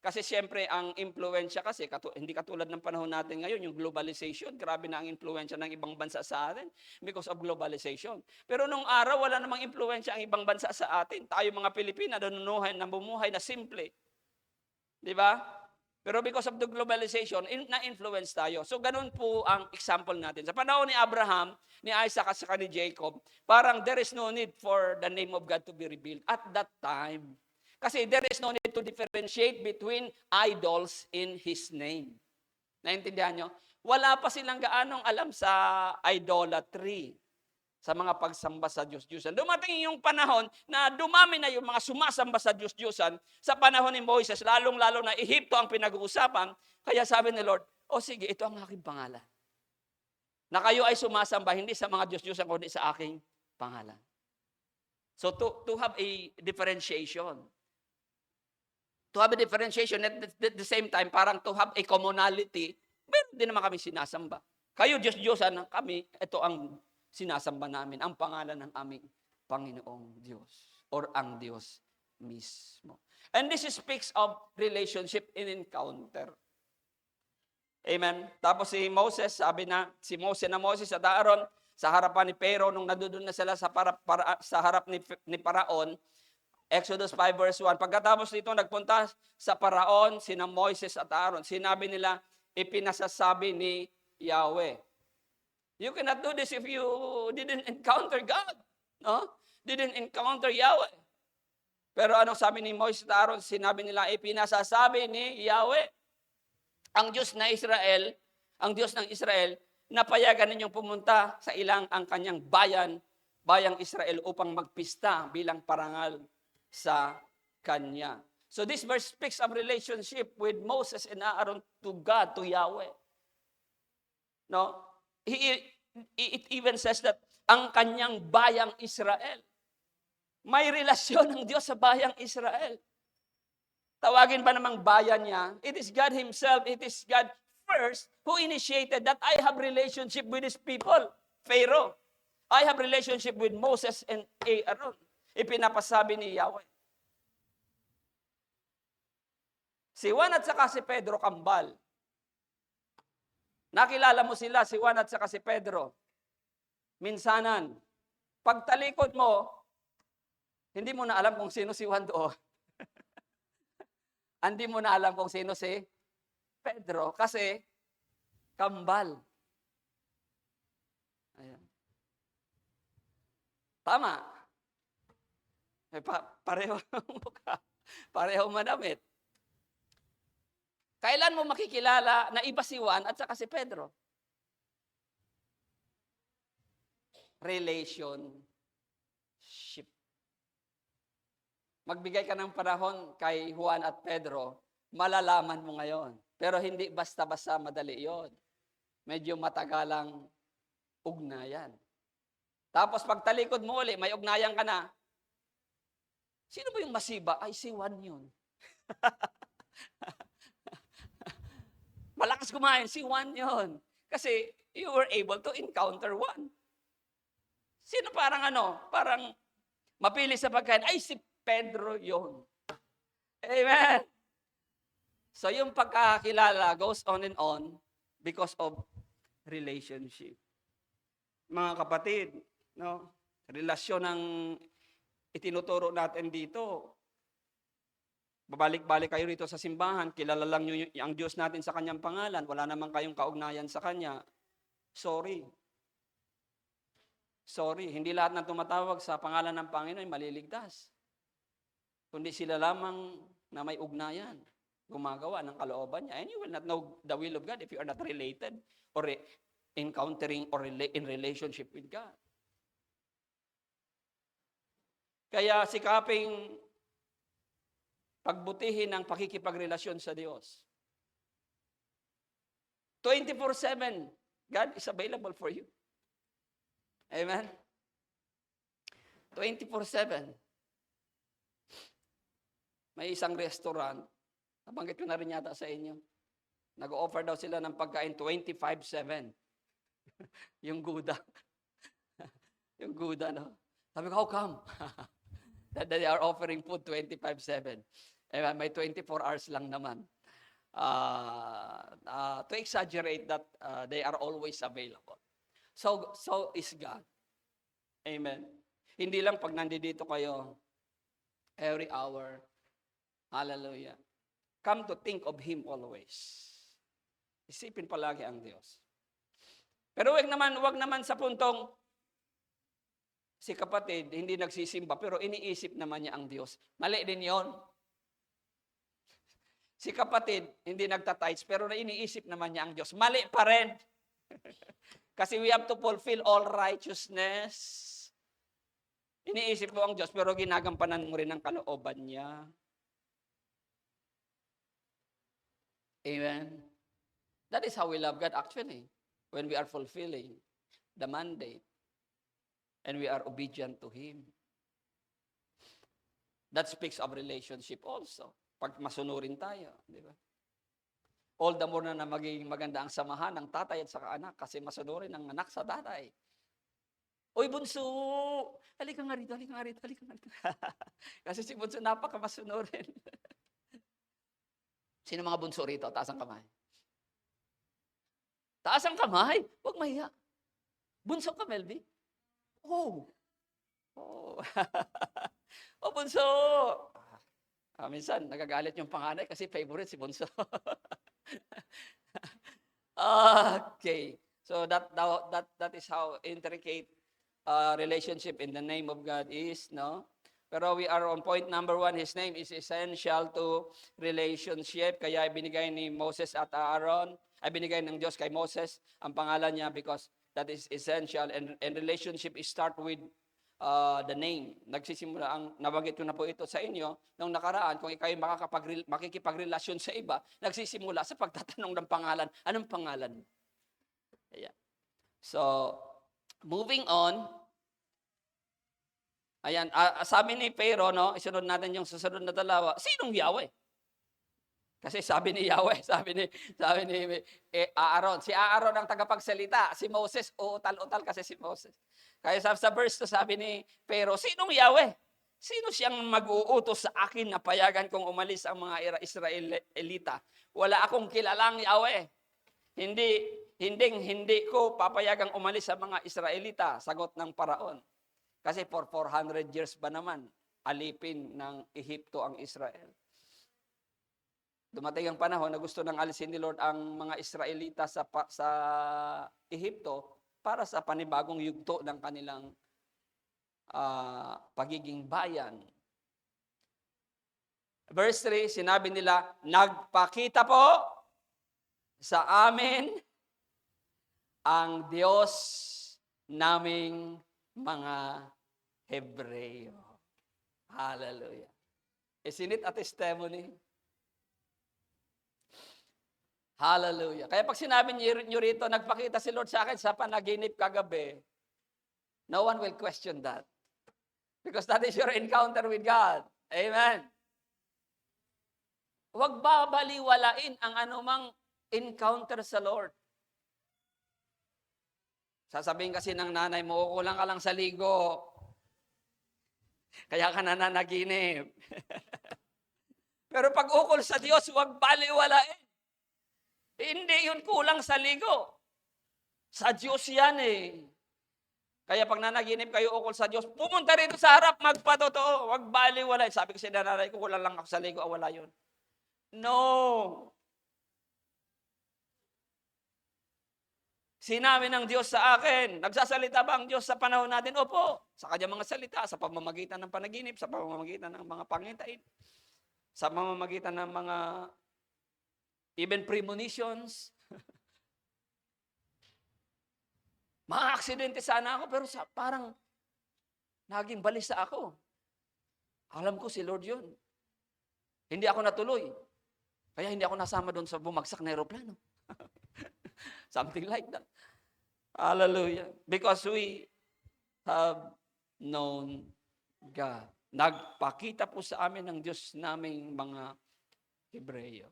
Kasi siyempre, ang impluensya kasi, hindi katulad ng panahon natin ngayon, yung globalization, grabe na ang impluensya ng ibang bansa sa atin because of globalization. Pero nung araw, wala namang impluensya ang ibang bansa sa atin. Tayo mga Pilipina, namumuhay na simple. Di ba? Pero because of the globalization, na-influence tayo. So, ganun po ang example natin. Sa panahon ni Abraham, ni Isaac at saka ni Jacob, parang there is no need for the name of God to be revealed at that time. Kasi there is no need to differentiate between idols in His name. Naintindihan nyo? Wala pa silang gaanong alam sa idolatry, sa mga pagsamba sa Diyos-Diyosan. Dumating yung panahon na dumami na yung mga sumasamba sa Diyos-Diyosan sa panahon ni Moises, lalong-lalo na Ehipto ang pinag-uusapan. Kaya sabi ni Lord, sige, ito ang aking pangalan. Na kayo ay sumasamba hindi sa mga Diyos-Diyosan, kundi sa aking pangalan. So to have a differentiation. To have a differentiation at the same time, parang to have a commonality, meron din naman kami sinasamba. Kayo Diyos-Diyosan, kami, ito ang sinasamba namin, ang pangalan ng aming Panginoong Diyos or ang Diyos mismo. And this speaks of relationship in encounter. Amen. Tapos si Moses, sabi na, si Moses at Aaron, sa harapan ni Pero nung nandoon na sila sa harap ni Paraon, Exodus 5 verse 1. Pagkatapos nito, nagpunta sa Paraon, sina Moises at Aaron. Sinabi nila, ipinasasabi ni Yahweh. You cannot do this if you didn't encounter God. No? Didn't encounter Yahweh. Pero anong sabi ni Moises at Aaron? Sinabi nila, ipinasasabi ni Yahweh. Ang Diyos ang Diyos ng Israel, napayagan ninyong pumunta sa ilang ang kanyang bayang Israel upang magpista bilang parangal sa Kanya. So this verse speaks of relationship with Moses and Aaron to God, to Yahweh. No? It even says that ang kanyang bayang Israel. May relasyon ng Diyos sa bayang Israel. Tawagin ba namang bayan niya? It is God Himself, it is God first who initiated that I have relationship with His people, Pharaoh. I have relationship with Moses and Aaron. Ipinapasabi ni Yahweh. Si Juan at saka si Pedro kambal. Nakilala mo sila, si Juan at saka si Pedro. Minsanan. Pagtalikod mo, hindi mo na alam kung sino si Juan doon. Hindi mo na alam kung sino si Pedro kasi kambal. Ayan. Tama. Pareho mukha. Pareho manamit. Kailan mo makikilala na iba si Juan at saka si Pedro? Relationship. Magbigay ka ng panahon kay Juan at Pedro, malalaman mo ngayon. Pero hindi basta-basta madali yon. Medyo matagalang ugnayan. Tapos pagtalikod mo uli, may ugnayan ka na. Sino ba yung masiba? Ay, si Juan yun. Malakas kumain, si Juan yun. Kasi you were able to encounter Juan. Sino parang mapili sa pagkain, ay si Pedro yun. Amen. So yung pagkakilala goes on and on because of relationship. Mga kapatid, no? Relasyon ang itinuturo natin dito. Babalik-balik kayo rito sa simbahan, kilala lang nyo ang Diyos natin sa kanyang pangalan, wala naman kayong kaugnayan sa kanya. Sorry. Hindi lahat ng tumatawag sa pangalan ng Panginoon ay maliligtas. Kundi sila lamang na may ugnayan, gumagawa ng kalooban niya. And you will not know the will of God if you are not related or encountering or in relationship with God. Kaya sikaping pagbutihin ang pakikipagrelasyon sa Diyos. 24/7, God is available for you. Amen? 24/7. May isang restaurant, nabanggit ko na rin yata sa inyo, nag-offer daw sila ng pagkain 25/7. Yung Gouda. Yung Gouda, no? Sabi ko, how come? That they are offering food 25/7. May 24 hours lang naman. To exaggerate that, they are always available. So is God. Amen. Hindi lang pag nandito kayo, every hour. Hallelujah. Come to think of Him always. Isipin palagi ang Diyos. Pero wag naman sa puntong si kapatid hindi nagsisimba pero iniisip naman niya ang Diyos. Mali din 'yon. Si kapatid hindi nagtatites pero iniisip naman niya ang Diyos. Mali pa rin. Kasi we have to fulfill all righteousness. Iniisip mo ang Diyos pero ginagampanan mo rin ang kalooban niya. Amen. That is how we love God actually. When we are fulfilling the mandate and we are obedient to Him. That speaks of relationship also. Pag masunurin tayo, di ba? All the more na magiging maganda ang samahan ng tatay at saka anak kasi masunurin ang anak sa tatay. Uy, bunso! Halika nga rito. Kasi si bunso napaka-masunurin. Sino mga bunso rito? Taas ang kamay. Taas ang kamay? Huwag mahiya. Bunso ka, Melby? Oh. Oh. Oh, bunso. Minsan nagagalit yung panganay kasi favorite si bunso. Okay. So that is how intricate relationship in the name of God is, no? Pero we are on point number 1, His name is essential to relationship. Kaya binigay ni Moses at Aaron, ay binigay ng Diyos kay Moses ang pangalan niya because that is essential and relationship is start with the name. Nagsisimula ang nabanggit ko na po ito sa inyo nung nakaraan kung ikaw makikipagrelasyon sa iba, nagsisimula sa pagtatanong ng pangalan. Anong pangalan mo? Ayan. So, moving on. Ayan, sabi ni Pero, no, isunod natin yung susunod na dalawa. Sinong Yahweh? Kasi sabi ni Yahweh, sabi ni Aaron. Si Aaron ang tagapagsalita. Si Moses, uutal-utal kasi si Moses. Kaya sa verse 2, sabi ni Pero, sinong Yahweh? Sino siyang mag-uutos sa akin na payagan kong umalis ang mga Israelita? Wala akong kilalang Yahweh. Hindi ko papayagang umalis sa mga Israelita, sagot ng Paraon. Kasi for 400 years ba naman, alipin ng Ehipto ang Israel. Dumating ang panahon na gusto nang alisin ni Lord ang mga Israelita sa Ehipto para sa panibagong yugto ng kanilang pagiging bayan. Verse 3, sinabi nila, nagpakita po sa amin ang Diyos naming mga Hebreo. Hallelujah. Isn't it a testimony? Hallelujah. Kaya pag sinabi niyo rito, nagpakita si Lord sa akin sa panaginip kagabi, no one will question that. Because that is your encounter with God. Amen. Huwag babaliwalain ang anumang encounter sa Lord. Sasabihin kasi ng nanay mo, kulang ka lang sa ligo. Kaya ka nananaginip. Pero pag ukol sa Diyos, huwag baliwalain. Hindi yun kulang sa ligo. Sa Diyos yan eh. Kaya pag nanaginip kayo ukol sa Diyos, pumunta rito sa harap, magpatotoo. Huwag baliwalain. Sabi ko sa nanay ko, kulang lang ako sa ligo. Wala yun. No. Sinabi ng Diyos sa akin, nagsasalita ba ang Diyos sa panahon natin? Opo, sa kanyang mga salita, sa pamamagitan ng panaginip, sa pamamagitan ng mga pangitain, sa pamamagitan ng mga even premonitions. Mga aksidente sana ako, pero parang naging balisa ako. Alam ko si Lord yun. Hindi ako natuloy. Kaya hindi ako nasama doon sa bumagsak na aeroplano. Something like that. Hallelujah. Because we have known God. Nagpakita po sa amin ng Diyos naming mga Hebreo.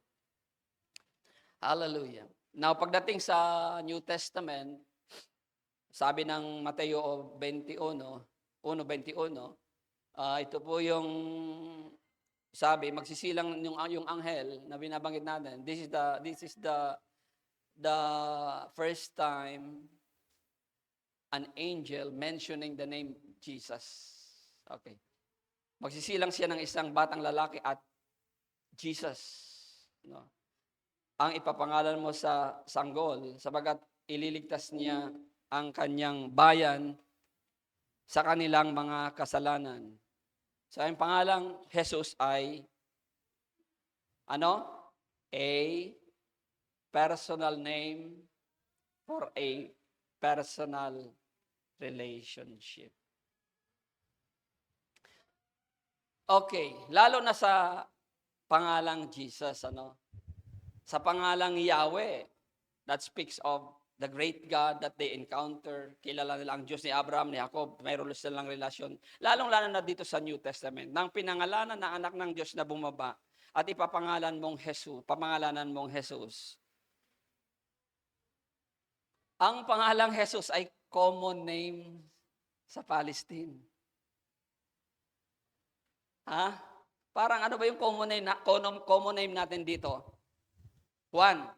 Hallelujah. Now, pagdating sa New Testament, sabi ng Mateo 1:21, ito po yung sabi, magsisilang yung anghel na binabanggit natin. This is the first time an angel mentioning the name Jesus. Okay. Magsisilang siya ng isang batang lalaki at Jesus. No? Ang ipapangalan mo sa sanggol, sabagat ililigtas niya ang kanyang bayan sa kanilang mga kasalanan. So, ang pangalang Jesus ay, a personal name for a personal relationship. Okay, lalo na sa pangalang Jesus, sa pangalang Yahweh, that speaks of the great God that they encounter. Kilala nila ang Diyos ni Abraham, ni Jacob, mayroon silang relasyon. Lalong-lalo na dito sa New Testament, nang pinangalanan ng anak ng Diyos na bumaba at ipapangalanan mong Jesus. Ang pangalang Jesus ay common name sa Palestine. Parang ano ba yung common name natin dito? Juan.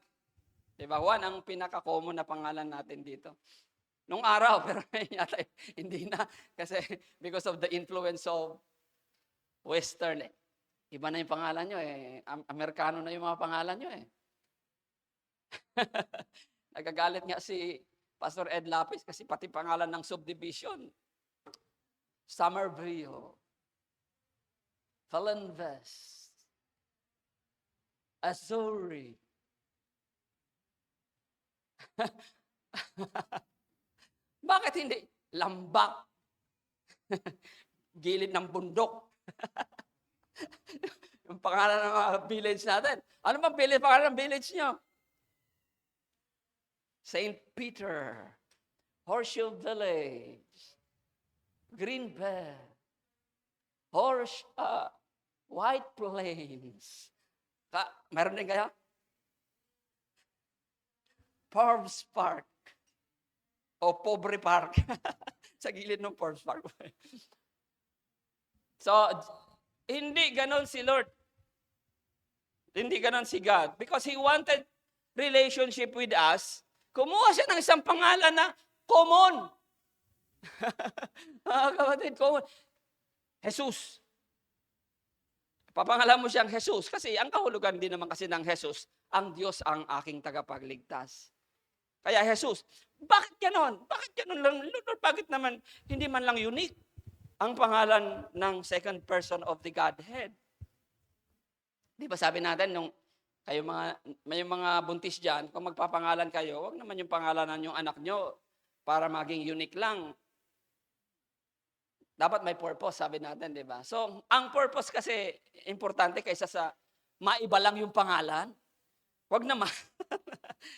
Diba? Juan ang pinaka-common na pangalan natin dito. nung araw, pero ngayon yata hindi na. Kasi because of the influence of Western, iba na yung pangalan nyo eh. Amerikano na yung mga pangalan nyo eh. Nagagalit nga si Pastor Ed Lapis kasi pati pangalan ng subdivision. Somerville, Fallenvest, Azuri. Bakit hindi? Lambak. Gilid ng bundok. Yung pangalan ng mga village natin. Ano bang pangalan ng village nyo? St. Peter, Horseshoe Village, Green Bell, White Plains. Meron din kaya? Forbes Park. O Pobre Park. Sa gilid ng Forbes Park. So, hindi ganon si Lord. Hindi ganon si God. Because He wanted relationship with us. Kumuha siya ng isang pangalan na common. Kapatid, common. Jesus. Papangalan mo siyang Jesus. Kasi ang kahulugan din naman kasi ng Jesus, ang Diyos ang aking tagapagligtas. Kaya Jesus, bakit ganon? Bakit ganon lang? Lord, bakit naman hindi man lang unique ang pangalan ng second person of the Godhead? Di ba sabi natin, nung may mga buntis dyan, kung magpapangalan kayo, wag naman yung pangalanan yung anak nyo para maging unique lang. Dapat may purpose, sabi natin, di ba? So, ang purpose kasi importante kaysa sa maiba lang yung pangalan. Wag naman.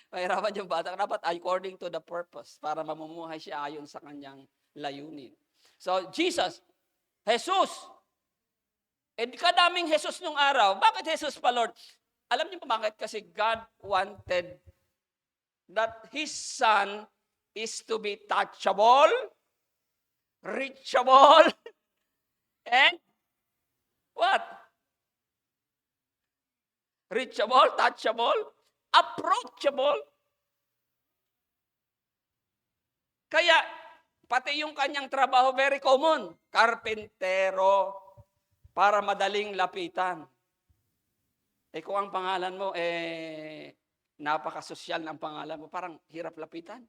Mahirapan yung bata. Dapat according to the purpose para mamumuhay siya ayon sa kanyang layunin. So, Jesus, kadaming Jesus nung araw. Bakit Jesus pa, Lord? Alam niyo pa bakit? Kasi God wanted that His Son is to be touchable, reachable, and what? Reachable, touchable, approachable. Kaya, pati yung kanyang trabaho, very common. Karpentero, para madaling lapitan. Kung ang pangalan mo, napaka-sosyal ng pangalan mo, parang hirap lapitan.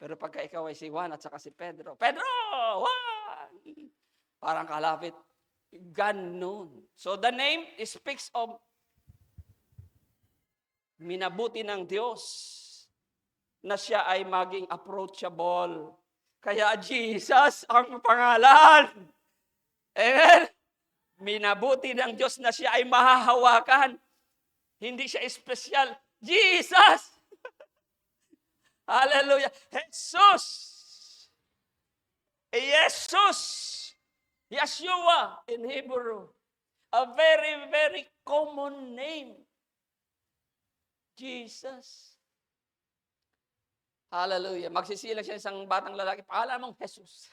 Pero pagka ikaw ay si Juan at saka si Pedro, Juan! Parang kalapit. Ganon. So the name speaks of minabuti ng Diyos na siya ay maging approachable. Kaya Jesus ang pangalan. Amen? Minabuti ng Diyos na siya ay mahahawakan. Hindi siya espesyal. Jesus! Hallelujah! Jesus! Jesus! Yeshua in Hebrew. A very, very common name. Jesus. Hallelujah. Magsisilang siya isang batang lalaki. Pangalan mong Jesus.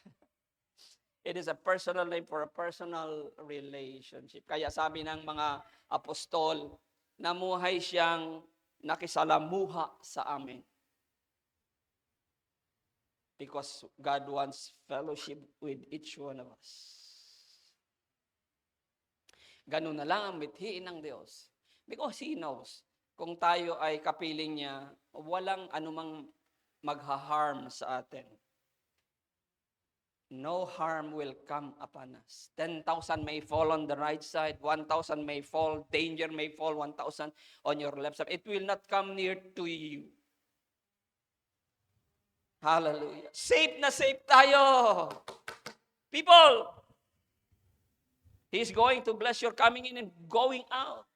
It is a personal name for a personal relationship. Kaya sabi ng mga apostol, namuhay siyang nakisalamuha sa amin. Because God wants fellowship with each one of us. Ganun na lang ang mithiin ng Diyos. Because He knows, kung tayo ay kapiling niya, walang anumang magha-harm sa atin. No harm will come upon us. 10,000 may fall on the right side, 1,000 may fall, danger may fall, 1,000 on your left side. It will not come near to you. Hallelujah. Safe na safe tayo. People, He's going to bless your coming in and going out.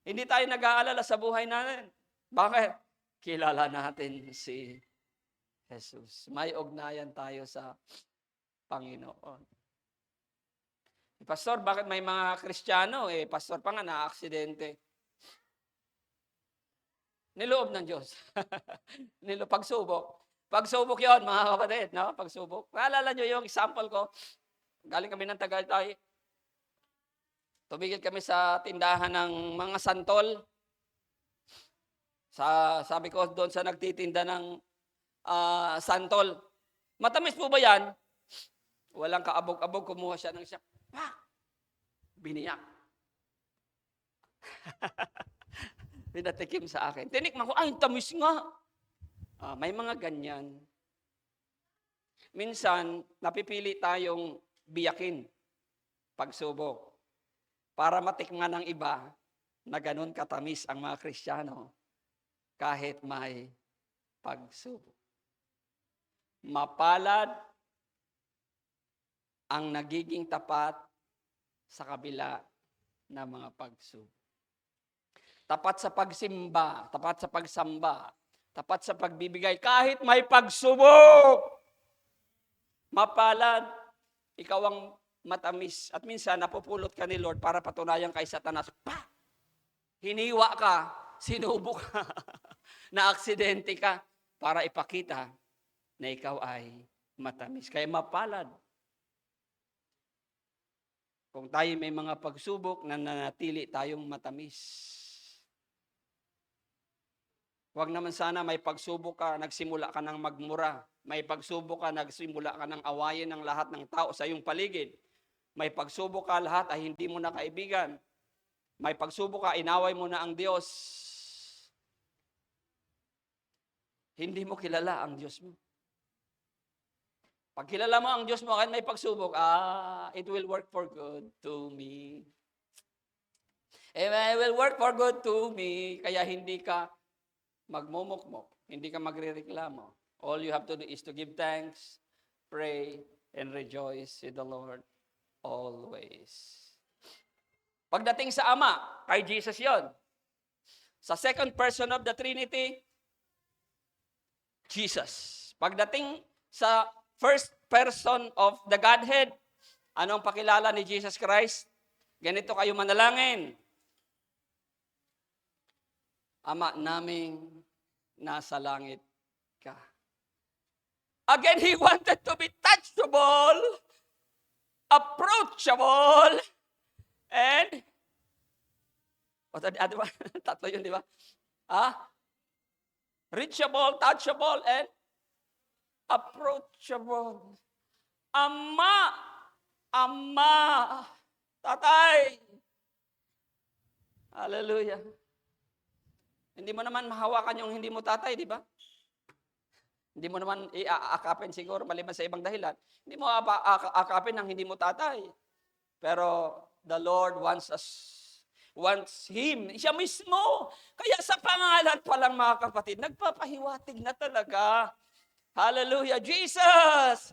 Hindi tayo nag-aalala sa buhay natin. Bakit? Kilala natin si Jesus. May ugnayan tayo sa Panginoon. Pastor, bakit may mga Kristiyano? Pastor pa nga na-aksidente. Niloob ng Diyos. Pagsubok. Pagsubok yon mga kapatid. No? Pagsubok. Naalala nyo yung example ko? Galing kami ng Tagaytay. Tumigil kami sa tindahan ng mga santol. Sabi ko doon sa nagtitinda ng santol. Matamis po ba yan? Walang kaabog-abog, kumuha siya ng siya. Pak! Biniyak. Pinatikim sa akin. Tinikman ko, ay, tamis nga. May mga ganyan. Minsan, napipili tayong biyakin pagsubok para matikman ng iba na ganun katamis ang mga Kristiyano kahit may pagsubok. Mapalad ang nagiging tapat sa kabila ng mga pagsubok. Tapat sa pagsimba, tapat sa pagsamba, tapat sa pagbibigay, kahit may pagsubok. Mapalad, ikaw ang matamis. At minsan, napupulot ka ni Lord para patunayan kay Satanas, pa! Hiniwa ka, sinubo ka, na aksidente ka, para ipakita na ikaw ay matamis. Kaya mapalad. Kung tayo may mga pagsubok, nananatili tayong matamis. Huwag naman sana may pagsubok ka, nagsimula ka ng magmura. May pagsubok ka, nagsimula ka ng awayin ng lahat ng tao sa iyong paligid. May pagsubok ka, lahat ay hindi mo na kaibigan. May pagsubok ka, inaway mo na ang Diyos. Hindi mo kilala ang Diyos mo. Pag kilala mo ang Diyos mo, kahit may pagsubok, it will work for good to me. It will work for good to me. Kaya hindi ka magmumukmok, hindi ka magrereklamo. All you have to do is to give thanks, pray, and rejoice in the Lord always. Pagdating sa Ama, kay Jesus yon. Sa second person of the Trinity, Jesus. Pagdating sa first person of the Godhead, anong pakilala ni Jesus Christ? Ganito kayo manalangin. Ama naming nasa langit ka. Again, He wanted to be touchable, approachable, and diba? Tatlo yun, di ba? Reachable, touchable, and approachable. Ama, Ama, Tatay. Hallelujah. Hindi mo naman mahawakan yung hindi mo tatay, di ba? Hindi mo naman iaakapin siguro, maliban sa ibang dahilan. Hindi mo aakapin ang hindi mo tatay. Pero the Lord wants Him. Siya mismo. Kaya sa pangalan pa lang, mga kapatid, nagpapahiwatig na talaga. Hallelujah. Jesus,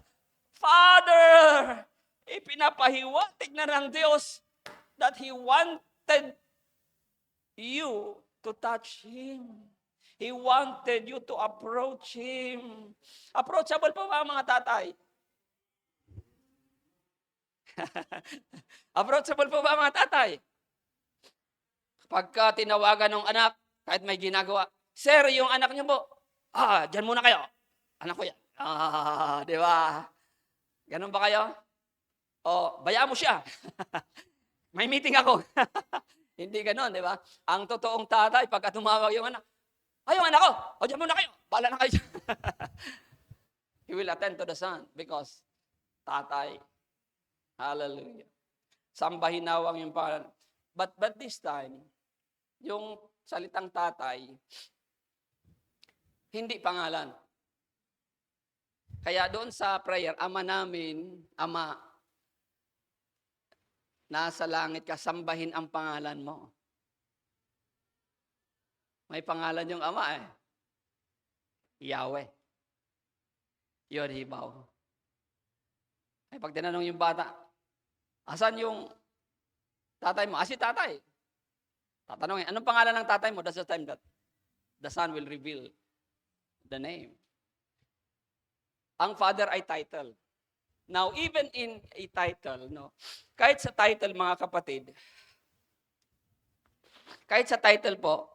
Father, ipinapahiwatig na ng Diyos that He wanted you to touch Him. He wanted you to approach Him. Approachable po ba mga tatay? Approachable po ba mga tatay? Pagka tinawagan ng anak, kahit may ginagawa, Sir, yung anak niyo po, dyan muna kayo. Anak ko yan. Di ba? Ganun ba kayo? Bayaan mo siya. May meeting ako. Hindi ganon, di ba? Ang totoong tatay, pagka tumawag yung anak, yung anak ko, dyan muna kayo, bala na kayo. He will attend to the son because tatay. Hallelujah. Sambahin nawang yung pangalan. But this time, yung salitang tatay, hindi pangalan. Kaya doon sa prayer, Ama namin, Ama, nasa langit ka, sambahin ang pangalan mo. May pangalan yung Ama Yahweh. Yod-Hibaw. Ay pag tinanong yung bata, asan yung tatay mo? Si tatay. Tatanungin, anong pangalan ng tatay mo? That's the time that the son will reveal the name. Ang father ay title. Now, even in a title, kahit sa title, mga kapatid, kahit sa title po,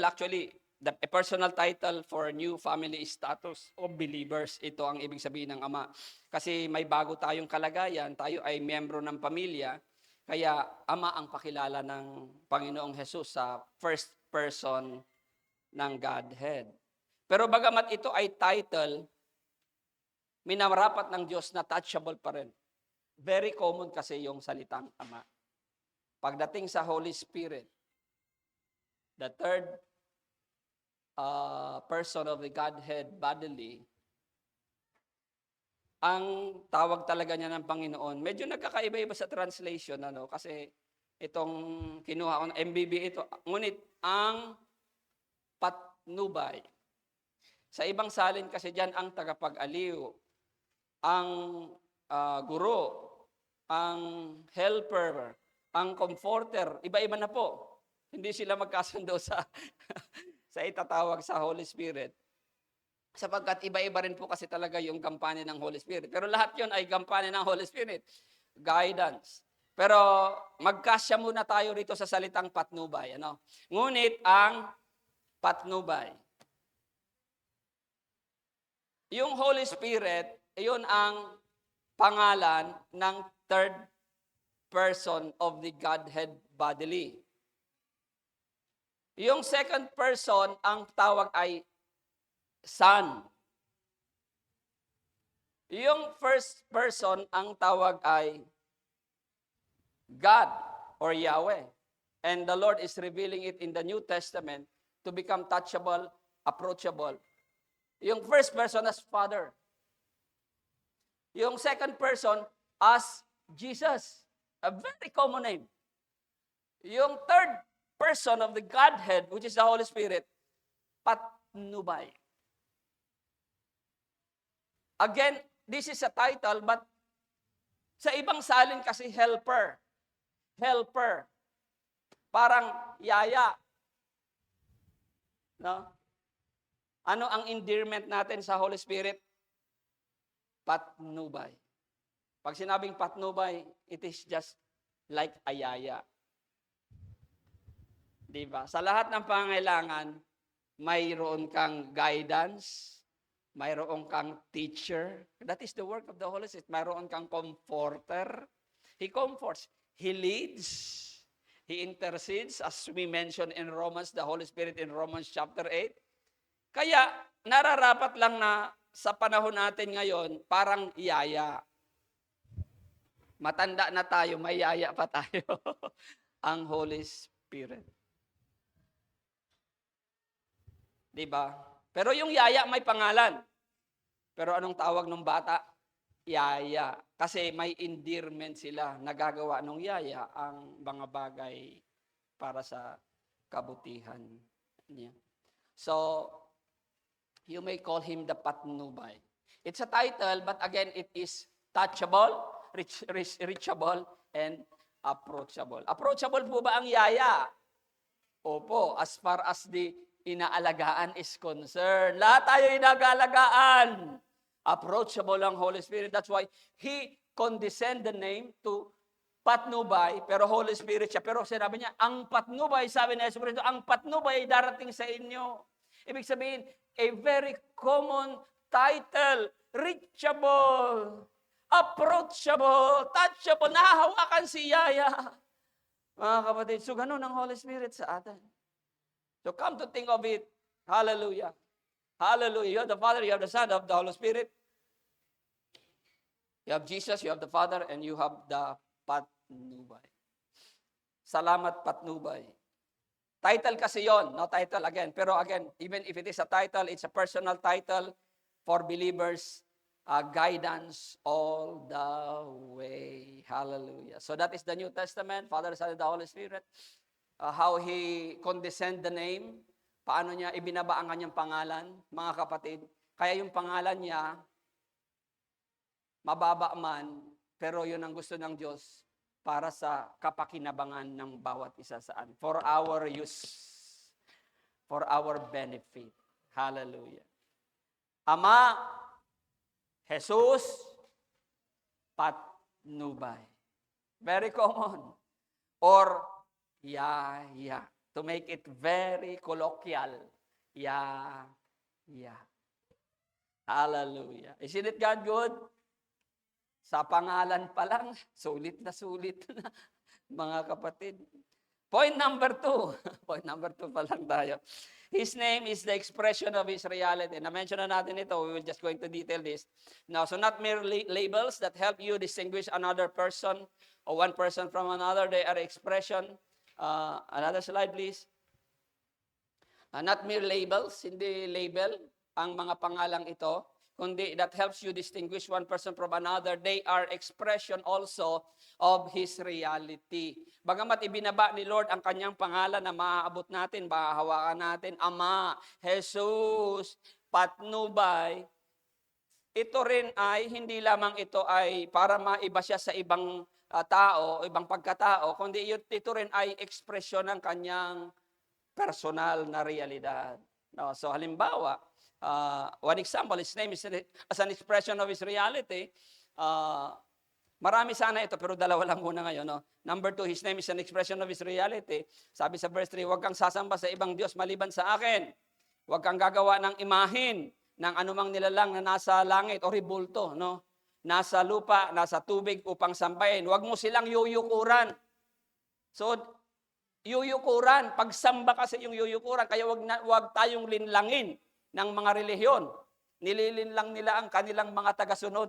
actually, a personal title for new family status of believers, ito ang ibig sabihin ng Ama. Kasi may bago tayong kalagayan, tayo ay miyembro ng pamilya, kaya Ama ang pakilala ng Panginoong Jesus sa first person ng Godhead. Pero bagamat ito ay title, minarapat ng Diyos na touchable pa rin. Very common kasi yung salitang Ama. Pagdating sa Holy Spirit, the third person of the Godhead bodily, ang tawag talaga niya ng Panginoon. Medyo nagkakaiba-iba sa translation, kasi itong kinuha ko, MBB ito. Ngunit ang patnubay. Sa ibang salin kasi diyan ang tagapag-aliw, ang guro, ang helper, ang comforter, iba-iba na po. Hindi sila magkasundo sa sa itatawag sa Holy Spirit. Sapagkat iba-iba rin po kasi talaga yung kampanya ng Holy Spirit. Pero lahat yon ay kampanya ng Holy Spirit. Guidance. Pero magkasya muna tayo rito sa salitang patnubay. Ngunit ang patnubay. Yung Holy Spirit, iyon ang pangalan ng third person of the Godhead bodily. Yung second person, ang tawag ay Son. Yung first person, ang tawag ay God or Yahweh. And the Lord is revealing it in the New Testament to become touchable, approachable. Yung first person as Father. Yung second person as Jesus. A very common name. Yung third person of the Godhead, which is the Holy Spirit, patnubay. Again, this is a title, but sa ibang salin kasi helper. Helper. Parang yaya. No? Ano ang endearment natin sa Holy Spirit? Patnubay. Pag sinabing patnubay, it is just like a yaya. Diba? Sa lahat ng pangailangan, mayroon kang guidance, mayroon kang teacher. That is the work of the Holy Spirit. Mayroon kang comforter. He comforts. He leads. He intercedes, as we mentioned in Romans, the Holy Spirit in Romans chapter 8. Kaya, nararapat lang na sa panahon natin ngayon, parang yaya. Matanda na tayo, may yaya pa tayo. Ang Holy Spirit. Diba? Pero yung yaya may pangalan. Pero anong tawag ng bata? Yaya. Kasi may endearment sila. Nagagawa ng yaya ang mga bagay para sa kabutihan niya. So, you may call him the patnubay. It's a title, but again, it is touchable, reachable, and approachable. Approachable po ba ang yaya? Opo, as far as the inaalagaan is concerned. Lahat tayo inaalagaan. Approachable ang Holy Spirit. That's why He condescend the name to patnubay, pero Holy Spirit siya. Pero sinabi niya, ang patnubay, sabi ni Jesus Cristo, ang patnubay ay darating sa inyo. Ibig sabihin, a very common title, reachable, approachable, touchable, nahahawakan si Yaya. Mga kapatid, so ganun ang Holy Spirit sa atin. So come to think of it, hallelujah. Hallelujah. You have the Father, you have the Son, you have the Holy Spirit. You have Jesus, you have the Father, and you have the patnubay. Salamat patnubay. Title kasi yon, no title again. Pero again, even if it is a title, it's a personal title for believers, guidance all the way. Hallelujah. So that is the New Testament, Father, Son, and the Holy Spirit. How He condescend the name, paano niya ibinaba ang kanyang pangalan, mga kapatid. Kaya yung pangalan niya, mababa man, pero yun ang gusto ng Diyos para sa kapakinabangan ng bawat isa saan. For our use. For our benefit. Hallelujah. Ama, Jesus, patnubay. Very common. Or Yaya. To make it very colloquial. Yaya. Hallelujah. Isn't it God good? Sa pangalan pa lang, sulit na mga kapatid. Point number 2. Point number 2 pa lang tayo. His name is the expression of His reality. Na-mention na natin ito. We will just going to detail this. Now, so not merely labels that help you distinguish another person or one person from another. They are expression. Another slide, please. Not mere labels, hindi label ang mga pangalang ito, kundi that helps you distinguish one person from another. They are expression also of His reality. Bagamat ibinaba ni Lord ang kanyang pangalan na maaabot natin, mahahawakan natin, Ama, Jesus, Patnubay, ito rin ay, hindi lamang ito ay para maiba siya sa ibang tao, ibang pagkatao, kundi ito rin ay ekspresyon ng kanyang personal na realidad. No, so halimbawa, one example, His name is as an expression of His reality. Marami sana ito, pero dalawa lang muna ngayon. No? Number 2, His name is an expression of His reality. Sabi sa verse 3, huwag kang sasamba sa ibang Diyos maliban sa akin. Huwag kang gagawa ng imahin ng anumang nilalang na nasa langit o ribulto, no? Nasa lupa, nasa tubig upang sambahin. Huwag mo silang yuyukuran. So, yuyukuran, pagsamba kasi yung yuyukuran, kaya wag tayong linlangin ng mga relihiyon. Nililinlang nila ang kanilang mga tagasunod.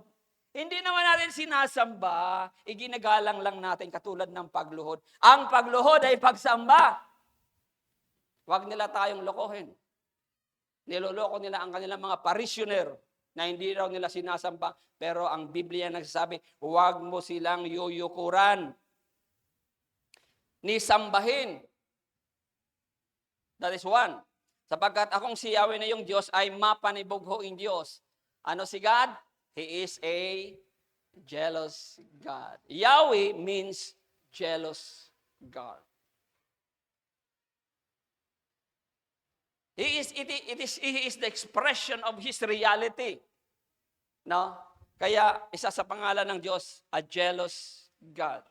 Hindi naman natin sinasamba, iginagalang lang natin katulad ng pagluhod. Ang pagluhod ay pagsamba. Wag nila tayong lokohin. Niloloko nila ang kanilang mga parishioner na hindi raw nila sinasamba, pero ang Biblia nagsasabi, huwag mo silang yuyukuran. Ni sambahin. That is one. Sapagkat akong si Yahweh na yung Diyos ay mapanibughoing Diyos. Ano si God? He is a jealous God. Yahweh means jealous God. He is the expression of His reality. No? Kaya isa sa pangalan ng Diyos, a jealous God.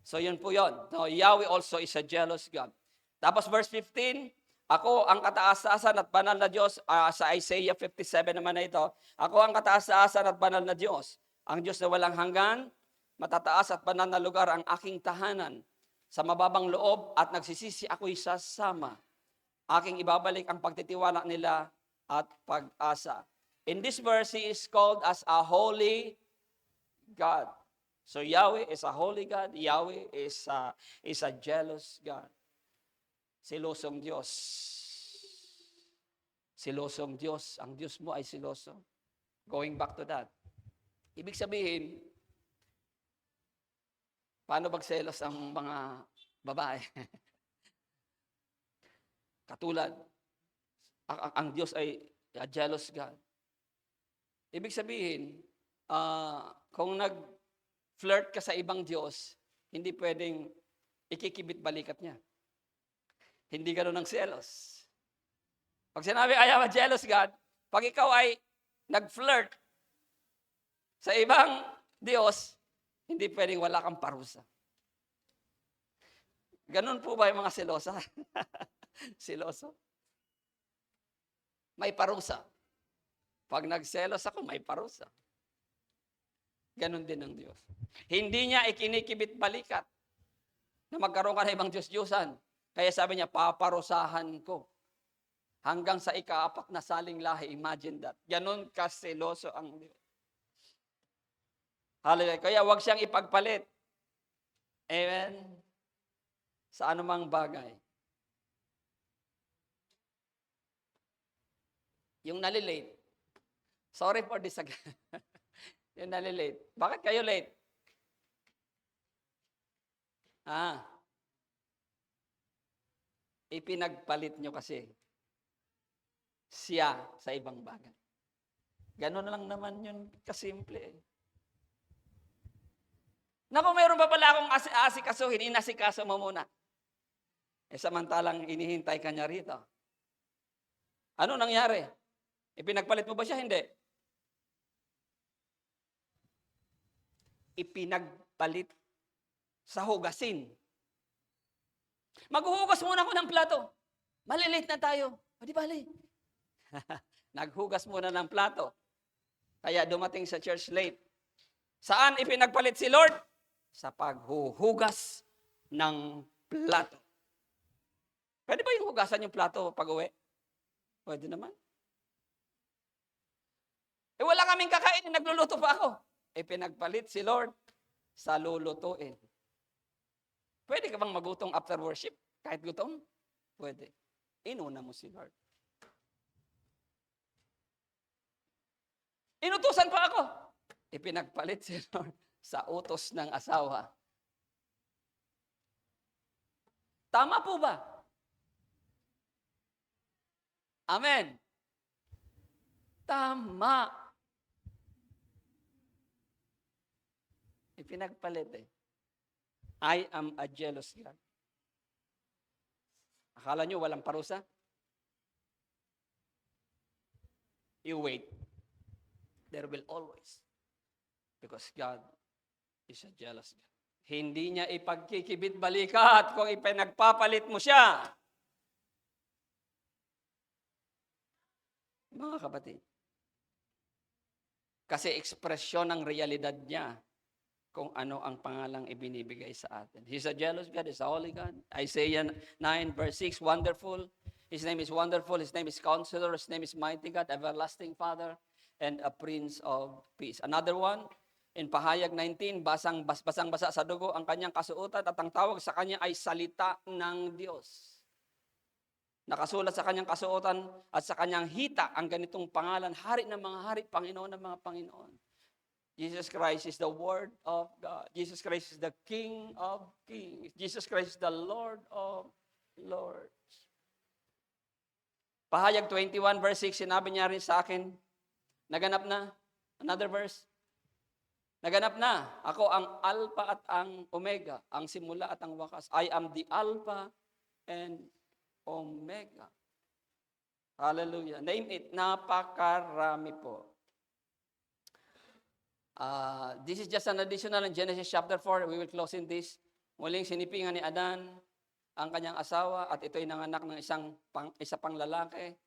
So yun po yun. No, Yahweh also is a jealous God. Tapos verse 15, ako ang kataas-taasan at banal na Diyos, sa Isaiah 57 naman na ito, ako ang kataas-taasan at banal na Diyos, ang Diyos na walang hanggan, matataas at banal na lugar ang aking tahanan. Sa mababang loob at nagsisisi ako'y sasama. Aking ibabalik ang pagtitiwala nila at pag-asa. In this verse, He is called as a holy God. So Yahweh is a holy God. Yahweh is a jealous God. Silosong Diyos. Silosong Diyos. Ang Diyos mo ay siloso. Going back to that. Ibig sabihin, paano magselos ang mga babae? Katulad, ang Diyos ay a jealous God. Ibig sabihin, kung nag-flirt ka sa ibang Diyos, hindi pwedeng ikikibit balikat niya. Hindi gano'n ang selos. Pag sinabi, I am a jealous God, pag ikaw ay nag-flirt sa ibang Diyos, hindi pwedeng wala kang parusa. Ganun po ba yung mga selosa? Siloso? May parusa. Pag nagselos ako, may parusa. Ganon din ang Diyos. Hindi niya ikinikibit balikat na magkaroon ka ng ibang Diyos-Diyusan. Kaya sabi niya, paparusahan ko. Hanggang sa ika-4 na saling lahi. Imagine that. Ganon kaseloso ang Diyos. Hallelujah. Kaya wag siyang ipagpalit. Amen? Sa anumang bagay. Yung nalilate. Sorry for this again. Yung nalilate. Bakit kayo late? Ipinagpalit nyo kasi siya sa ibang bagay. Ganon lang naman yun kasimple. Naku, meron pa pala akong asikasuhin, inasikaso mo muna. Samantalang inihintay ka niya rito. Ano nangyari? Ipinagpalit mo ba siya? Hindi. Ipinagpalit sa hugasin. Maghuhugas muna ako ng plato. Malilate na tayo. O di bali. Naghugas muna ng plato. Kaya dumating sa church late. Saan ipinagpalit si Lord? Sa paghuhugas ng plato. Pwede ba yung hugasan yung plato pag uwi? Pwede naman. Wala kaming kakainin, nagluluto pa ako. Pinagpalit si Lord sa lulutuin. Pwede ka bang magutong after worship? Kahit gutom? Pwede. Inuna mo si Lord. Inutusan pa ako. Pinagpalit si Lord sa utos ng asawa. Tama po ba? Amen. Tama. Pinagpalit I am a jealous God. Akala nyo walang parusa? You wait. There will always. Because God is a jealous God. Hindi niya ipagkikibit-balikat kung ipinagpapalit mo siya. Mga kapatid. Kasi ekspresyon ng realidad niya kung ano ang pangalang ibinibigay sa atin. He's a jealous God, He's a holy God. Isaiah 9 verse 6, wonderful. His name is wonderful, His name is Counselor, His name is Mighty God, Everlasting Father, and a Prince of Peace. Another one, in Pahayag 19, basang-basa sa dugo ang kanyang kasuotan at ang tawag sa kanya ay salita ng Diyos. Nakasulat sa kanyang kasuotan at sa kanyang hita ang ganitong pangalan, Hari ng mga hari, Panginoon ng mga Panginoon. Jesus Christ is the Word of God. Jesus Christ is the King of Kings. Jesus Christ is the Lord of Lords. Pahayag 21 verse 6, sinabi niya rin sa akin, naganap na. Another verse. Naganap na. Ako ang Alpha at ang Omega, ang simula at ang wakas. I am the Alpha and Omega. Hallelujah. Name it. Napakarami po. This is just an additional in Genesis chapter 4. We will close in this. Muling sinipingan ni Adan ang kanyang asawa at ito'y nanganak ng isa pang lalaki.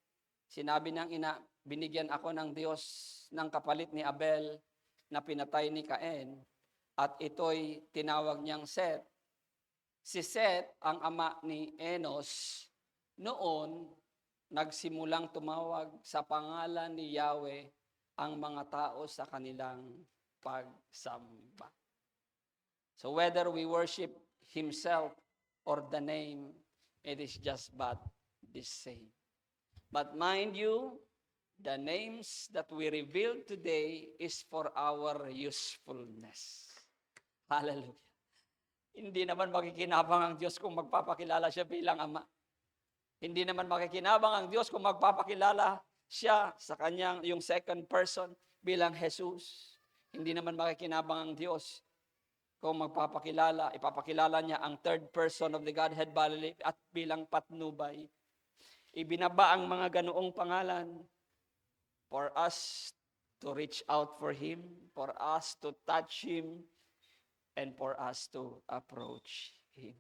Sinabi ng ina, binigyan ako ng Diyos ng kapalit ni Abel na pinatay ni Cain at ito'y tinawag niyang Seth. Si Seth ang ama ni Enos. Noon, nagsimulang tumawag sa pangalan ni Yahweh ang mga tao sa kanilang pagsamba. So whether we worship Himself or the name, it is just but the same. But mind you, the names that we reveal today is for our usefulness. Hallelujah. Hindi naman makikinabang ang Diyos kung magpapakilala siya bilang Ama. Hindi naman makikinabang ang Diyos kung magpapakilala siya sa kanyang yung second person bilang Jesus. Hindi naman makikinabang ang Diyos kung ipapakilala niya ang third person of the Godhead bodily at bilang patnubay. Ibinaba ang mga ganoong pangalan for us to reach out for Him, for us to touch Him, and for us to approach Him.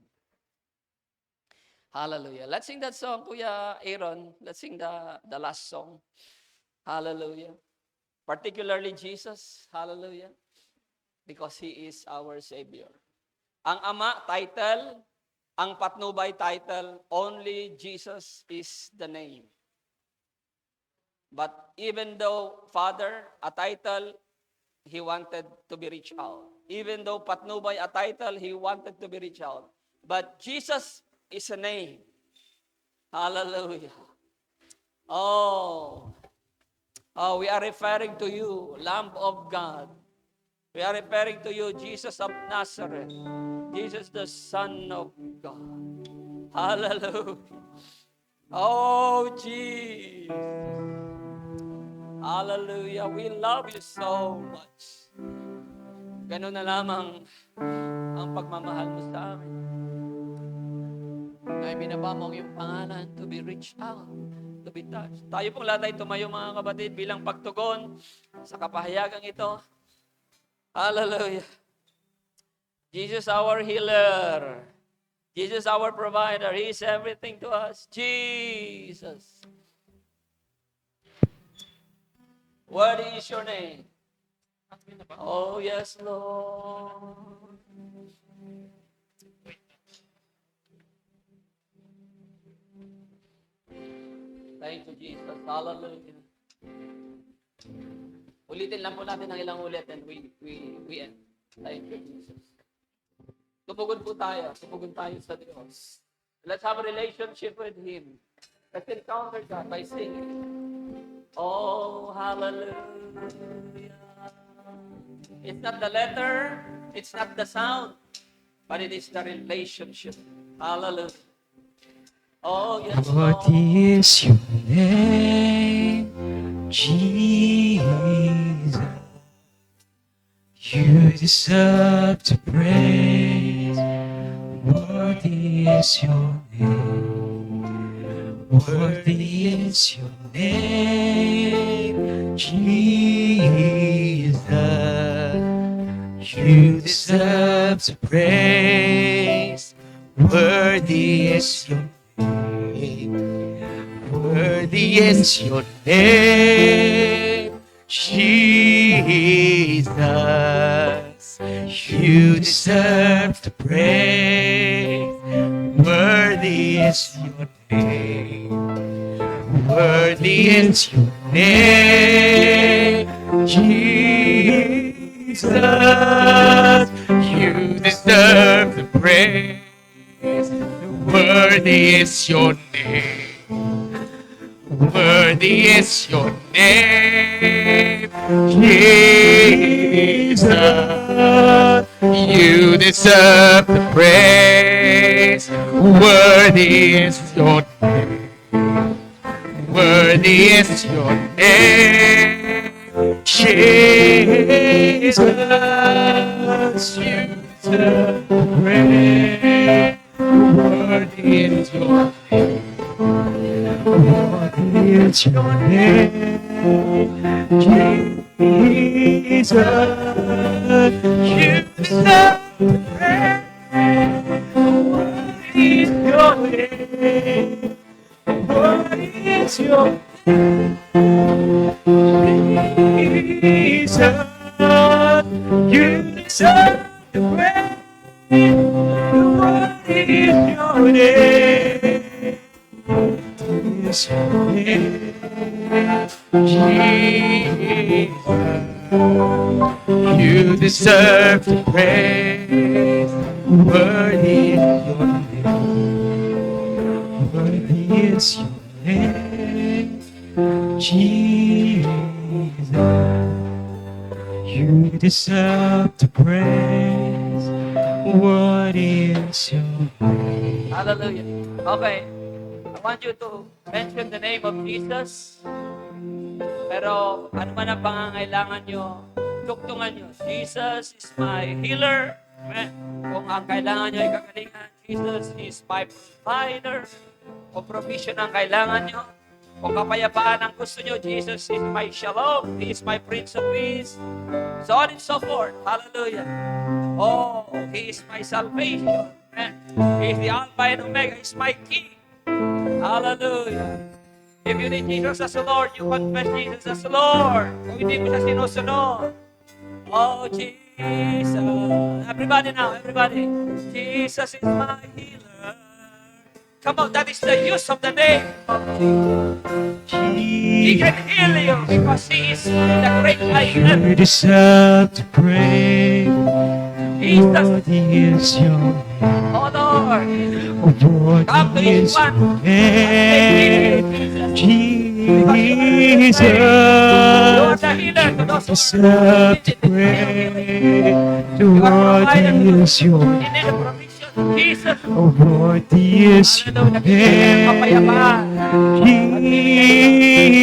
Hallelujah. Let's sing that song, Kuya Aaron. Let's sing the last song. Hallelujah. Particularly Jesus. Hallelujah. Because He is our Savior. Ang Ama, title. Ang patnubay, title. Only Jesus is the name. But even though Father, a title, He wanted to be reached out. Even though patnubay, a title, He wanted to be reached out. But Jesus is a name. Hallelujah. Oh, we are referring to you, Lamb of God. We are referring to you, Jesus of Nazareth. Jesus, the Son of God. Hallelujah. Oh, Jesus. Hallelujah. We love you so much. Ganun na lamang ang pagmamahal mo sa amin. Ay binaba mo ang iyong pangalan to be reached out, to be touched. Tayo pong lahat ay tumayo mga kapatid bilang pagtugon sa kapahayagang ito. Hallelujah. Jesus our healer. Jesus our provider. He is everything to us. Jesus. What is your name? Oh yes, Lord. Jesus. Hallelujah. Ulitin lang po natin ng ilang ulit and we end. Thank you, Jesus. Tumugon po tayo. Tumugon tayo sa Diyos. Let's have a relationship with Him. Let's encounter God by singing. Oh, hallelujah. It's not the letter, it's not the sound, but it is the relationship. Hallelujah. Oh, yes,
What
Lord.
is your name, Jesus? You deserve to praise. Worthy is your name. Worthy is your name, Jesus. You deserve to praise. Worthy is your name. Worthy is your name, Jesus. You deserve to praise. Worthy is your name. Worthy is your name, Jesus. You deserve the praise. Worthy is your name. Worthy is your name, Jesus. You deserve the praise. Worthy is your name. Worthy is your name, Jesus. You deserve the praise. Worthy is your name. Worthy is your name, Jesus. You deserve the praise. Worthy is your name. Worthy is your name, Jesus. You deserve the praise. Worthy is your name. Is your name, Jesus. You deserve the praise. Worthy is your name. Worthy is your name, Jesus. You deserve the praise. Worthy is your name.
Hallelujah. Okay. I want you to mention the name of Jesus. Pero ano man ang pangangailangan nyo, tugtungan nyo. Jesus is my healer. Amen. Kung ang kailangan nyo ay kagalingan, Jesus is my provider. Kung provision ang kailangan nyo, kung kapayapaan ang gusto nyo, Jesus is my shalom. He is my Prince of Peace. So on and so forth. Hallelujah. Oh, He is my salvation. Amen. He is the Alpha and Omega. He is my King. Hallelujah. If you need Jesus as the Lord, you confess Jesus as the Lord. Kung hindi mo siya sinusunod. Oh, Jesus. Everybody now, everybody. Jesus is my healer. Come on, that is the use of the name of Jesus. He can heal you because He is the great I am.
You deserve to pray.
Jesus.
Worthy is your name.
Oh, Lord. Come to
Worthy
His
is
one.
your name, Jesus.
You are the healer to
You
those who
deserve to pray. Worthy is your
You
name.
need a provision. Jesus.
Worthy is your
Hallelujah. Kapayapaan.
name,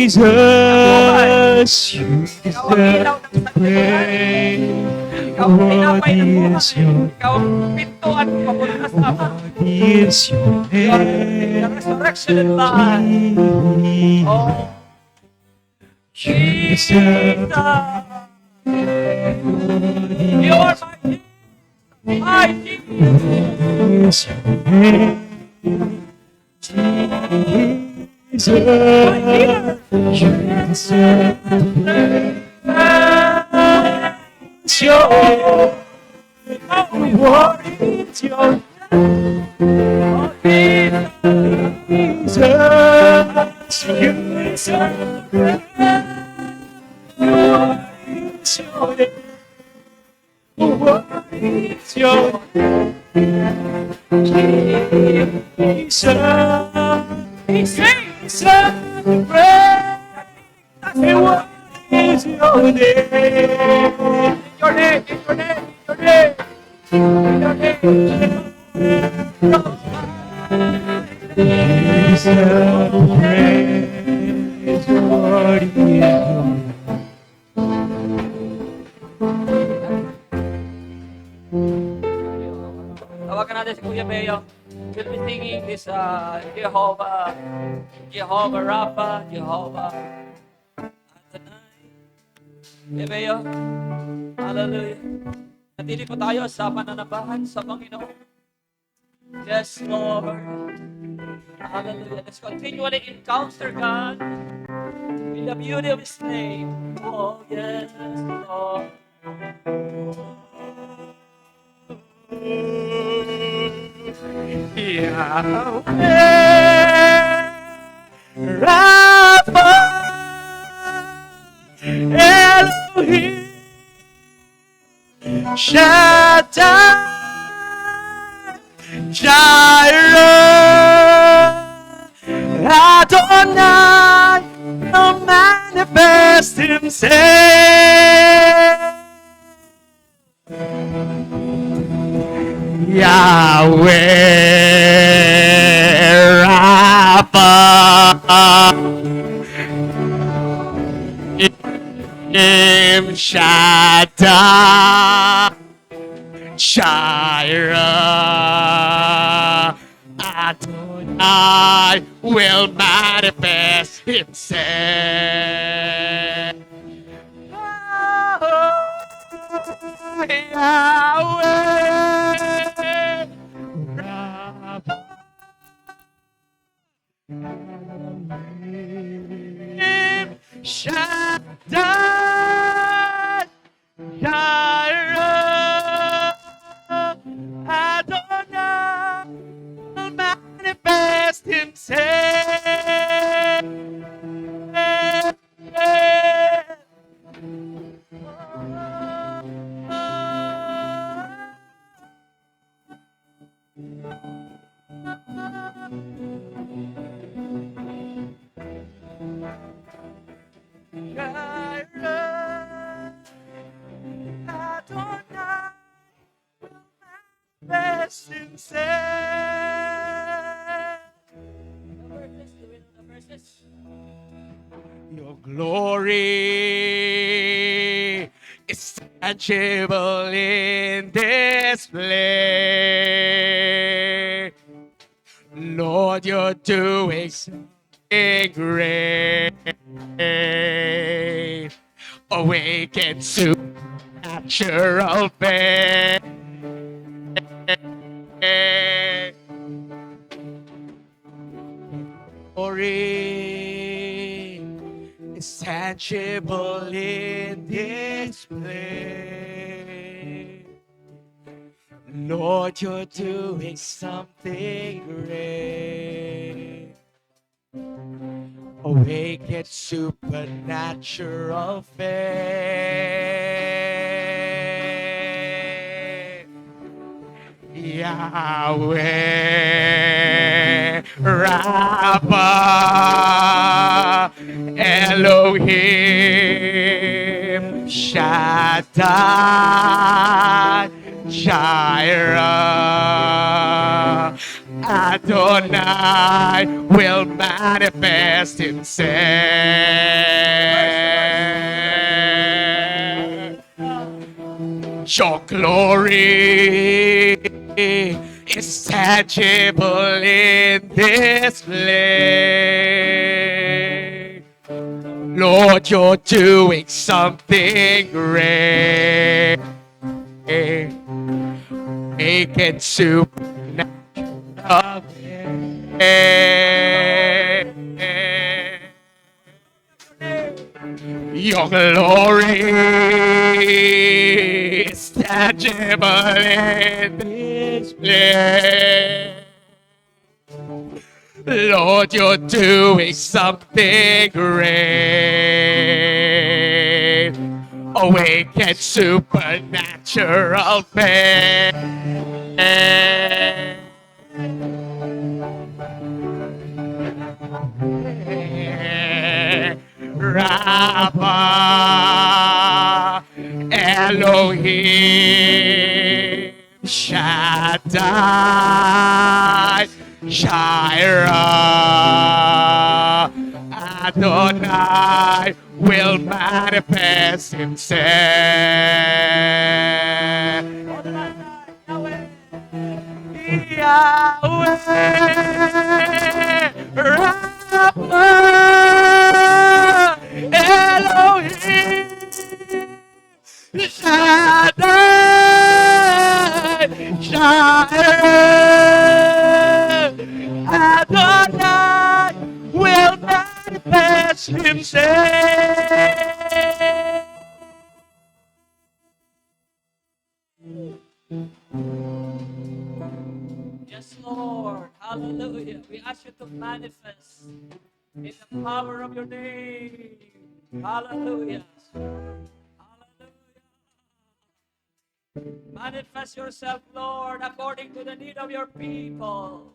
Jesus. You deserve to pray.
Ikaw ang tinapay ng
Worthy
buhay.
is your
Ikaw ang pintuan papunta sa Ama.
Worthy is your
You are the
name,
resurrection and life.
Jesus.
Oh,
You
Jesus.
deserve
You are my Jesus. My Jesus.
is your name, Jesus. You deserve your what is your
Oh, Jesus.
Jesus? You celebrate. What is your name? What is your name? Jesus, we celebrate. And what is your name? Your name, your name, your name, your name. We celebrate what is your name.
Tawagan natin si Kuya Beo. We'll be singing this Jehovah Rapha, Jehovah Adonai. Kuya Beo, hallelujah. Natili po tayo sa pananabahan sa Panginoon. Yes, Lord. Hallelujah. Let's continually encounter God in the beauty of His name. Oh, yes, Lord.
Yahweh, Rapha, Elohim, Shaddai, Jireh, Adonai, will manifest Himself. Yahweh, Rapha, Shaddai, Jireh, Adonai will manifest Himself. Yahweh, Rapha, Shaddai, Jireh, Adonai will manifest Himself. Jireh, Adonai will manifest Himself. Your glory is tangible in this place. Lord, you're doing something great. Awaken supernatural faith. Glory is tangible in this place. Lord, you're doing something great. Awaken supernatural faith. Yahweh, Rapha, Elohim, Shaddai, Jireh, Adonai will manifest Himself. Your glory is tangible in this place. Lord, you're doing something great. Make it supernatural. Your glory is tangible in this place. Lord, you're doing something great. Awaken supernatural faith. Rapha, Elohim, Shaddai, Jireh, Adonai will manifest himself. Yahweh, Rapha, Elohim, Shaddai, Jireh, Adonai will manifest himself.
Yes, Lord. Hallelujah. We ask you to manifest in the power of your name. Hallelujah. Hallelujah. Manifest yourself, Lord, according to the need of your people.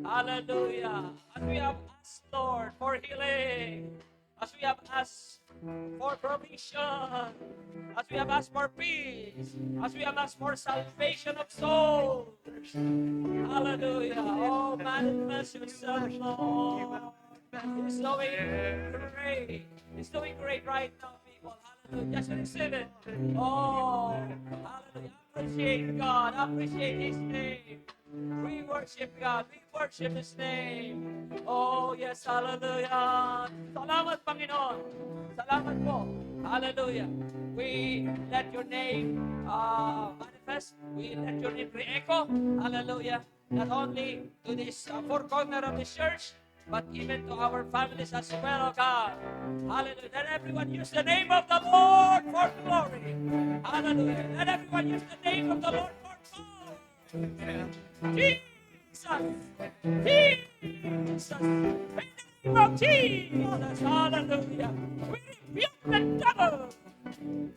Hallelujah. As we have asked, Lord, for healing, as we have asked for provision, as we have asked for peace, as we have asked for salvation of souls. Hallelujah. Oh, manifest yourself, Lord. He's doing great. He's doing great right now, people. Hallelujah. Just receive it. Oh, hallelujah. Appreciate God. Appreciate His name. We worship God. We worship His name. Oh, yes. Hallelujah. Salamat, Panginoon. Salamat po. Hallelujah. We let your name manifest. We let your name re-echo. Hallelujah. Not only to this four corner of the church, but even to our families as well, oh God. Hallelujah. Let everyone use the name of the Lord for glory. Hallelujah. Let everyone use the name of the Lord for power. Jesus. Jesus. In the name of Jesus. Hallelujah. We rebuke the devil.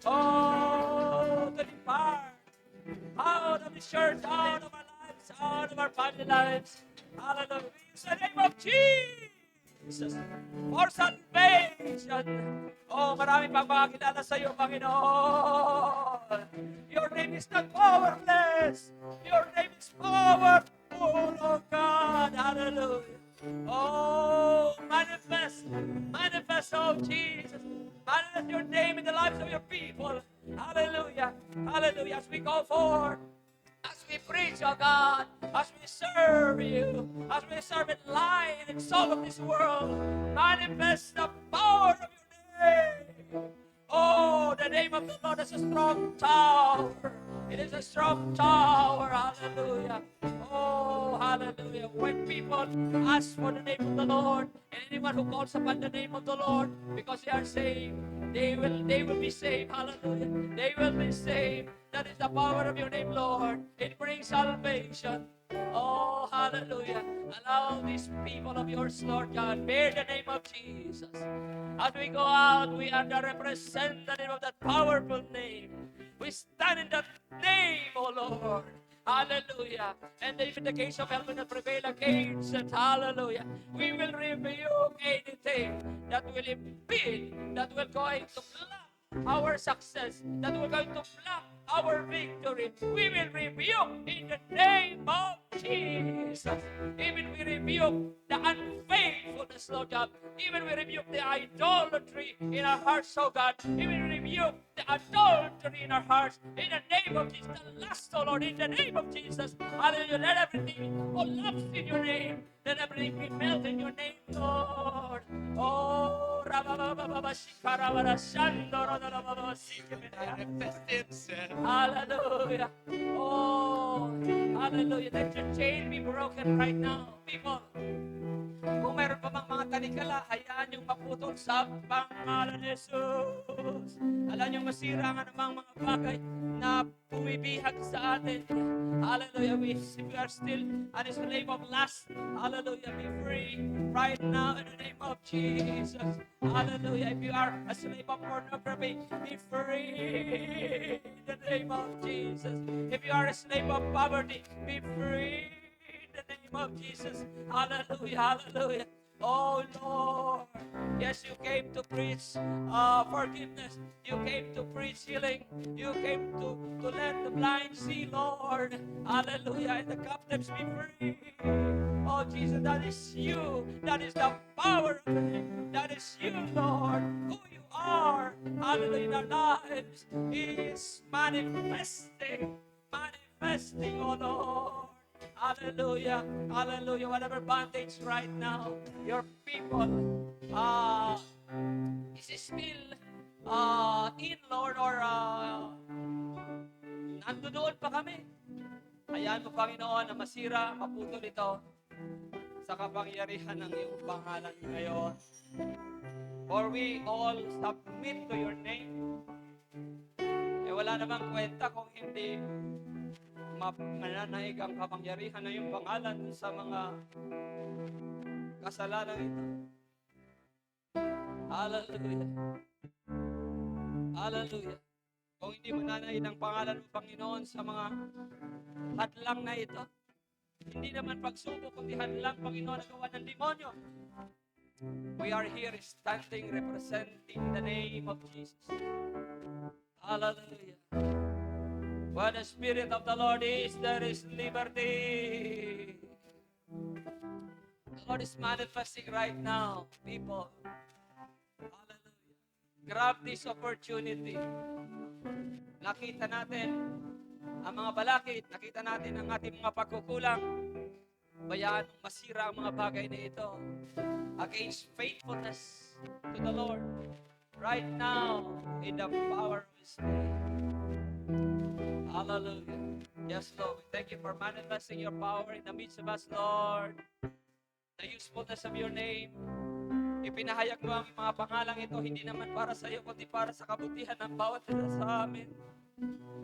Oh, to depart out of the church, out of our lives, out of our family lives. Hallelujah. We use the name of Jesus for salvation. Oh, marami pang makakilala sa iyo, Panginoon. Your name is not powerless. Your name is powerful, oh God. Hallelujah. Oh, manifest, oh Jesus. Manifest your name in the lives of your people. Hallelujah. Hallelujah. As we go forward, as we preach, oh God, as we serve you, as we serve in light and soul of this world, manifest the power of your name. Oh, the name of the Lord is a strong tower. It is a strong tower. Hallelujah. Oh, hallelujah. When people ask for the name of the Lord, and anyone who calls upon the name of the Lord because they are saved, they will be saved. Hallelujah. They will be saved. That is the power of your name, Lord. It brings salvation. Oh, hallelujah. Allow these people of yours, Lord God, bear the name of Jesus. As we go out, we are the representative of that powerful name. We stand in that name, oh Lord. Hallelujah. And if the case of hell will not prevail against it, hallelujah, we will rebuke anything that will impede, that will going to block our success, that will going to block our victory. We will rebuke in the name of Jesus. Even we rebuke the unfaithfulness, Lord God. Even we rebuke the idolatry in our hearts, oh God. Even we rebuke the adultery in our hearts. In the name of Jesus, the lust, oh Lord, in the name of Jesus. Hallelujah. Let everything collapse in your name. Let everything be melted in your name, Lord. Oh,
Manifest himself.
hallelujah. Oh, hallelujah. Let your chain be broken right now, people. Kung meron pa mang mga tanikala, hayaan niyong maputol sa pangalan ni Jesus. Alam niyong masira nga namang mga bagay na bumibihag sa atin. Hallelujah. If you are still a slave of lust, hallelujah, be free right now in the name of Jesus. Hallelujah. If you are a slave of pornography, be free in the name of Jesus. If you are a slave of poverty, be free in the name of Jesus. Hallelujah. Hallelujah. Oh Lord, yes, you came to preach forgiveness. You came to preach healing. You came to let the blind see, Lord. Hallelujah. And the captives be free. Oh Jesus, that is you. That is the power of the name. That is you, Lord. Who you are. Hallelujah. In our lives is manifesting. Manifesting, oh Lord. Hallelujah. Hallelujah. Whatever bondage right now, your people is still in, Lord, or nandoon pa kami. Hayaan mo, Panginoon, na masira, maputol ito sa kapangyarihan ng iyong pangalan ngayon. For we all submit to your name. Wala namang kwenta kung hindi mananaig ang kapangyarihan ng iyong pangalan sa mga kasalanan ito. Hallelujah. Hallelujah. Kung hindi mananaig ang pangalan ng Panginoon sa mga hadlang na ito, hindi naman pagsubok, kundi hadlang, Panginoon, na gawa ng demonyo. We are here standing, representing the name of Jesus. Hallelujah. Where the Spirit of the Lord is, there is liberty. The Lord is manifesting right now, people. Hallelujah. Grab this opportunity. Nakita natin ang mga balakid, nakita natin ang ating mga pagkukulang. Bayaan mong masira ang mga bagay na ito against faithfulness to the Lord. Right now, in the power of His name. Hallelujah. Yes, Lord. We thank you for manifesting your power in the midst of us, Lord. The usefulness of your name. Ipinahayag mo ang mga pangalang ito, hindi naman para sa iyo, kundi para sa kabutihan ng bawat isa sa amin.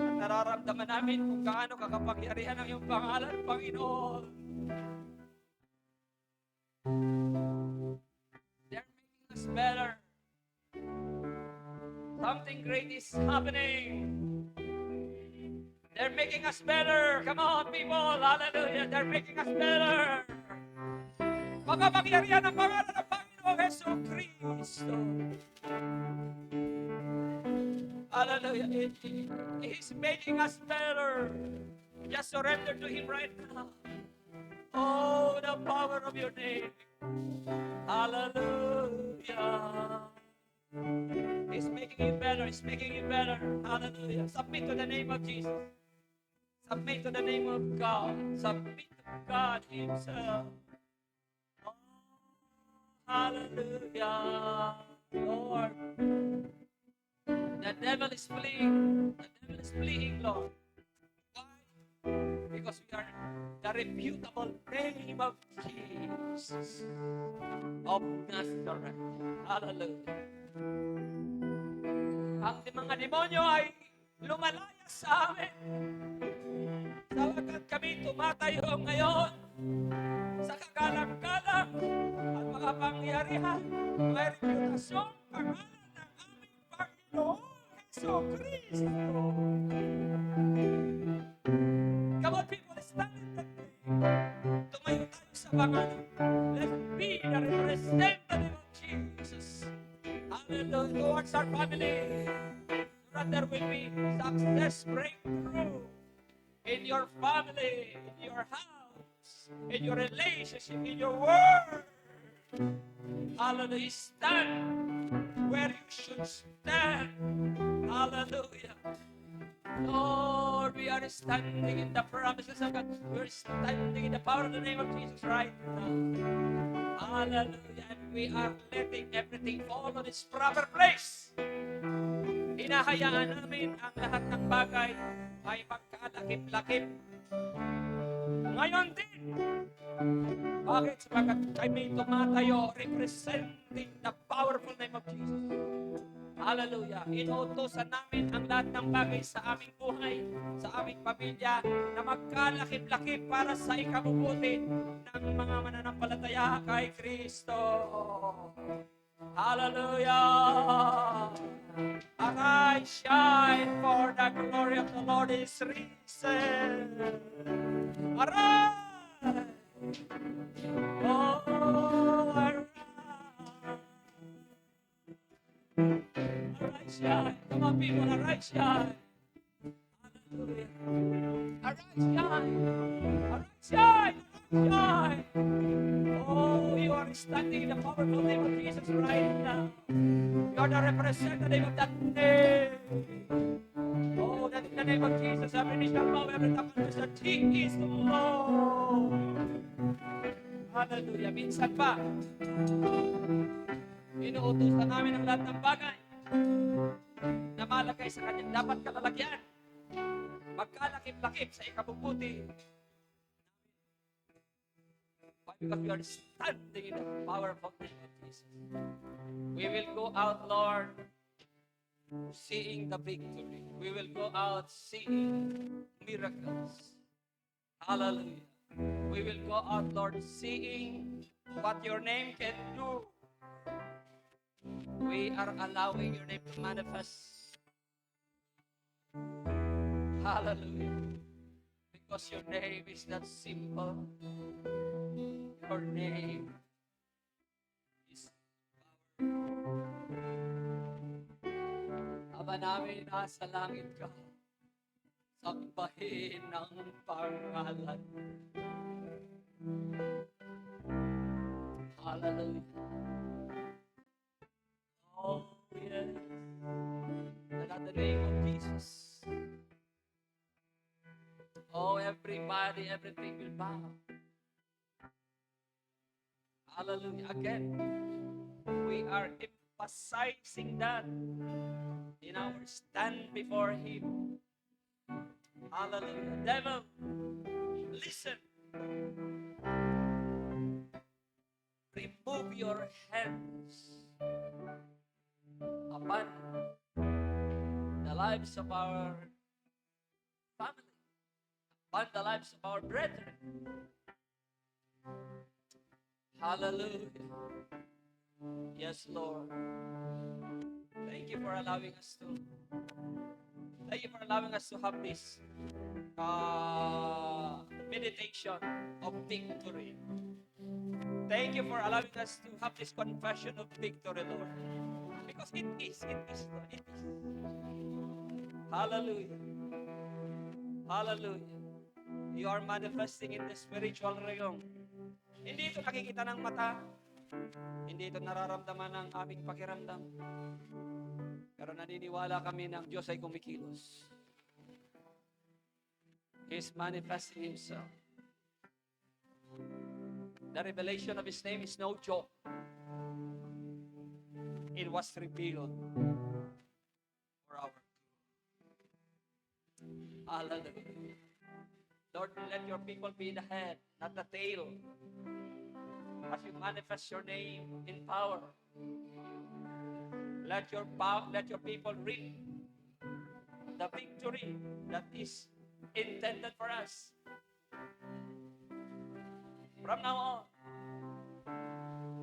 At nararamdaman namin kung gaano kakapangyarihan ang iyong pangalan, Panginoon. They're making us better. Something great is happening. They're making us better. Come on, people. Hallelujah. They're making us better. Makapangyarihan ang pangalan ng Panginoong Heso Kristo. Hallelujah. He's making us better. Just surrender to Him right now. Oh, the power of your name. Hallelujah. He's making it better. He's making it better. Hallelujah. Submit to the name of Jesus. Submit to the name of God. Submit to God Himself. Oh, hallelujah. Lord. The devil is fleeing. The devil is fleeing, Lord. Why? Because we are the reputable name of Jesus of Nazareth. Hallelujah. Ang mga demonyo ay lumalaya sa amin. Sapagkat kami tumatayo ngayon sa kagalang-galang at mga pangyarihan, may reputasyon, pangalan ng aming Panginoon Heso Kristo. Come on, people, stand in the name. Tumayo tayo sa pangalan. Let's be the representative of Jesus. Hallelujah. Towards our family, so that there will be success, breakthrough in your family, in your house, in your relationship, in your work. Hallelujah. Stand where you should stand. Hallelujah. Lord, we are standing in the promises of God. We are standing in the power of the name of Jesus right now. Hallelujah. And we are letting everything fall on its proper place. Hinahayaan namin ang lahat ng bagay ay magkalakip-lakip. Ngayon din. Bakit? Sapagkat kami tumatayo representing the powerful name of Jesus. Hallelujah. Inuutosan namin ang lahat ng bagay sa aming buhay, sa aming pamilya, na magkalakip-lakip para sa ikabubuti ng mga mananampalataya kay Kristo. Hallelujah. Arise, shine, for the glory of the Lord is risen. Arise. Oh, arise. Arise, shine. Come on, people, arise, shine. Hallelujah. Arise, shine. Arise, shine. Arise, shine. Oh, you are standing in the powerful name of Jesus right now. You are the representative of that name. Oh, that in the name of Jesus, every knee shall bow, every tongue confess that He is Lord. Hallelujah. Minsan pa, inuutosan namin ang lahat ng bagay na malagay sa kanyang dapat kalalagyan. Magkalakip-lakip sa ikabubuti. Why? Because we are standing in the powerful name of Jesus. We will go out, Lord, seeing the victory. We will go out seeing miracles. Hallelujah. We will go out, Lord, seeing what your name can do. We are allowing your name to manifest. Hallelujah. Because your name is not simple. Your name is powerful. Ama namin nasa langit ka, sambahin ang pangalan. Hallelujah. Oh, yes. Another name of Jesus. Oh, everybody, everything will bow. Hallelujah. Again, we are emphasizing that in our stand before Him. Hallelujah. Devil, listen. Remove your hands upon the lives of our family, upon the lives of our brethren. Hallelujah. Yes, Lord. Thank you for allowing us to have this meditation of victory. Thank you for allowing us to have this confession of victory, Lord. Because it is, Lord. It is. Hallelujah. Hallelujah. You are manifesting in the spiritual realm. Hindi ito nakikita ng mata. Hindi ito nararamdaman ng aming pakiramdam. Pero naniniwala kami ng Diyos ay kumikilos. He is manifesting Himself. The revelation of His name is no joke. It was revealed for our good. Hallelujah. Lord, let your people be the head, not the tail. As you manifest your name in power, let your people reap the victory that is intended for us. From now on,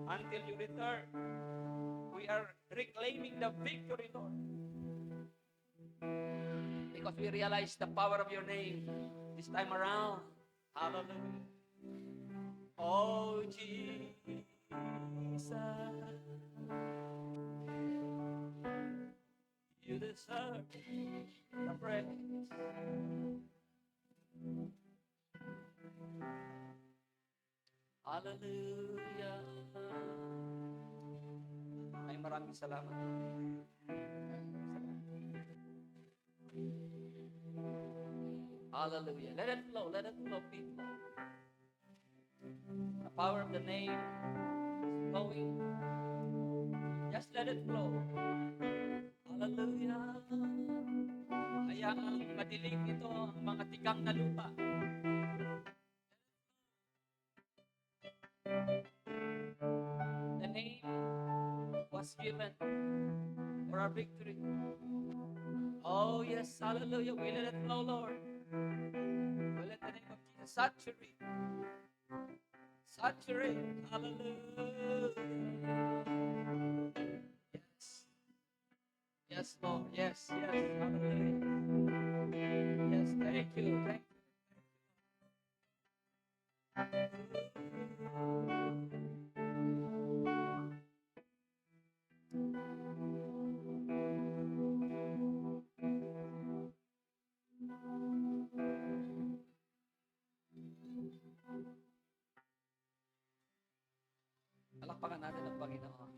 until you return, we are reclaiming the victory, Lord. Because we realize the power of your name this time around. Hallelujah. Oh, Jesus, you deserve the praise. Hallelujah. Ay, maraming salamat. Hallelujah. Let it flow, people. The power of the name is flowing. Just let it flow. Hallelujah. Kaya ang madilim ito, ang mga tigang na lupa. The name was given for our victory. Oh, yes, hallelujah. We let it flow, Lord. We let the name of Jesus saturate. Saturate. Hallelujah. Yes. Yes, Lord. Yes, yes. Hallelujah. Yes, thank you. Thank you. Palakpakan natin ang Panginoon.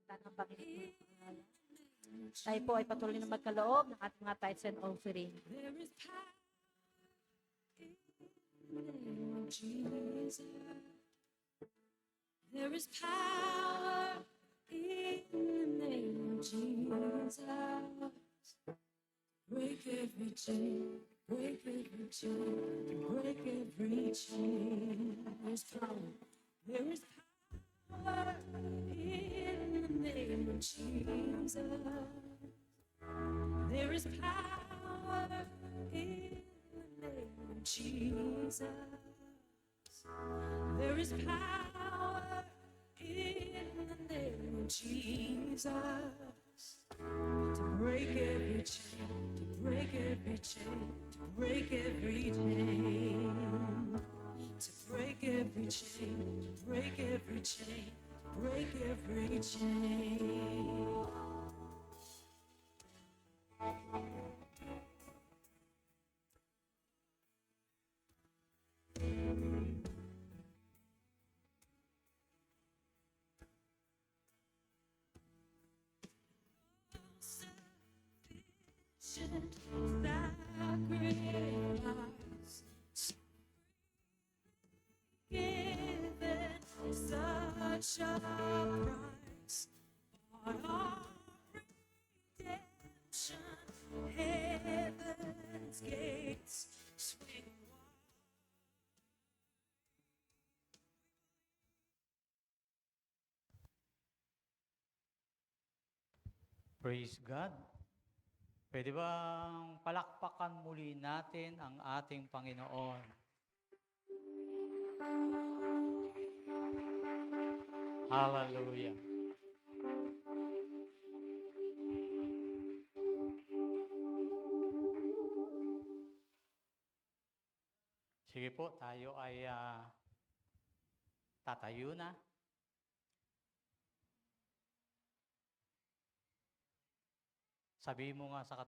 Ng Panginoon. Tayo po ay patuloy na magkaloob ng ating mga tithes and offering.
There is power in the name of Jesus. There is power in the name of Jesus. Break every chain, break every chain, break every chain. There's power. There is power in the name of Jesus. There is power in the name of Jesus. There is power in the name of Jesus to break every chain, to break every chain, to break every chain, to break every chain, to break every chain, to break every chain. Sacrifice, given such a price, bought our redemption, heaven's gates swing wide.
Praise God. Pwede bang palakpakan muli natin ang ating Panginoon? Hallelujah. Sige po, tayo ay tatayo na. Sabi mo nga sa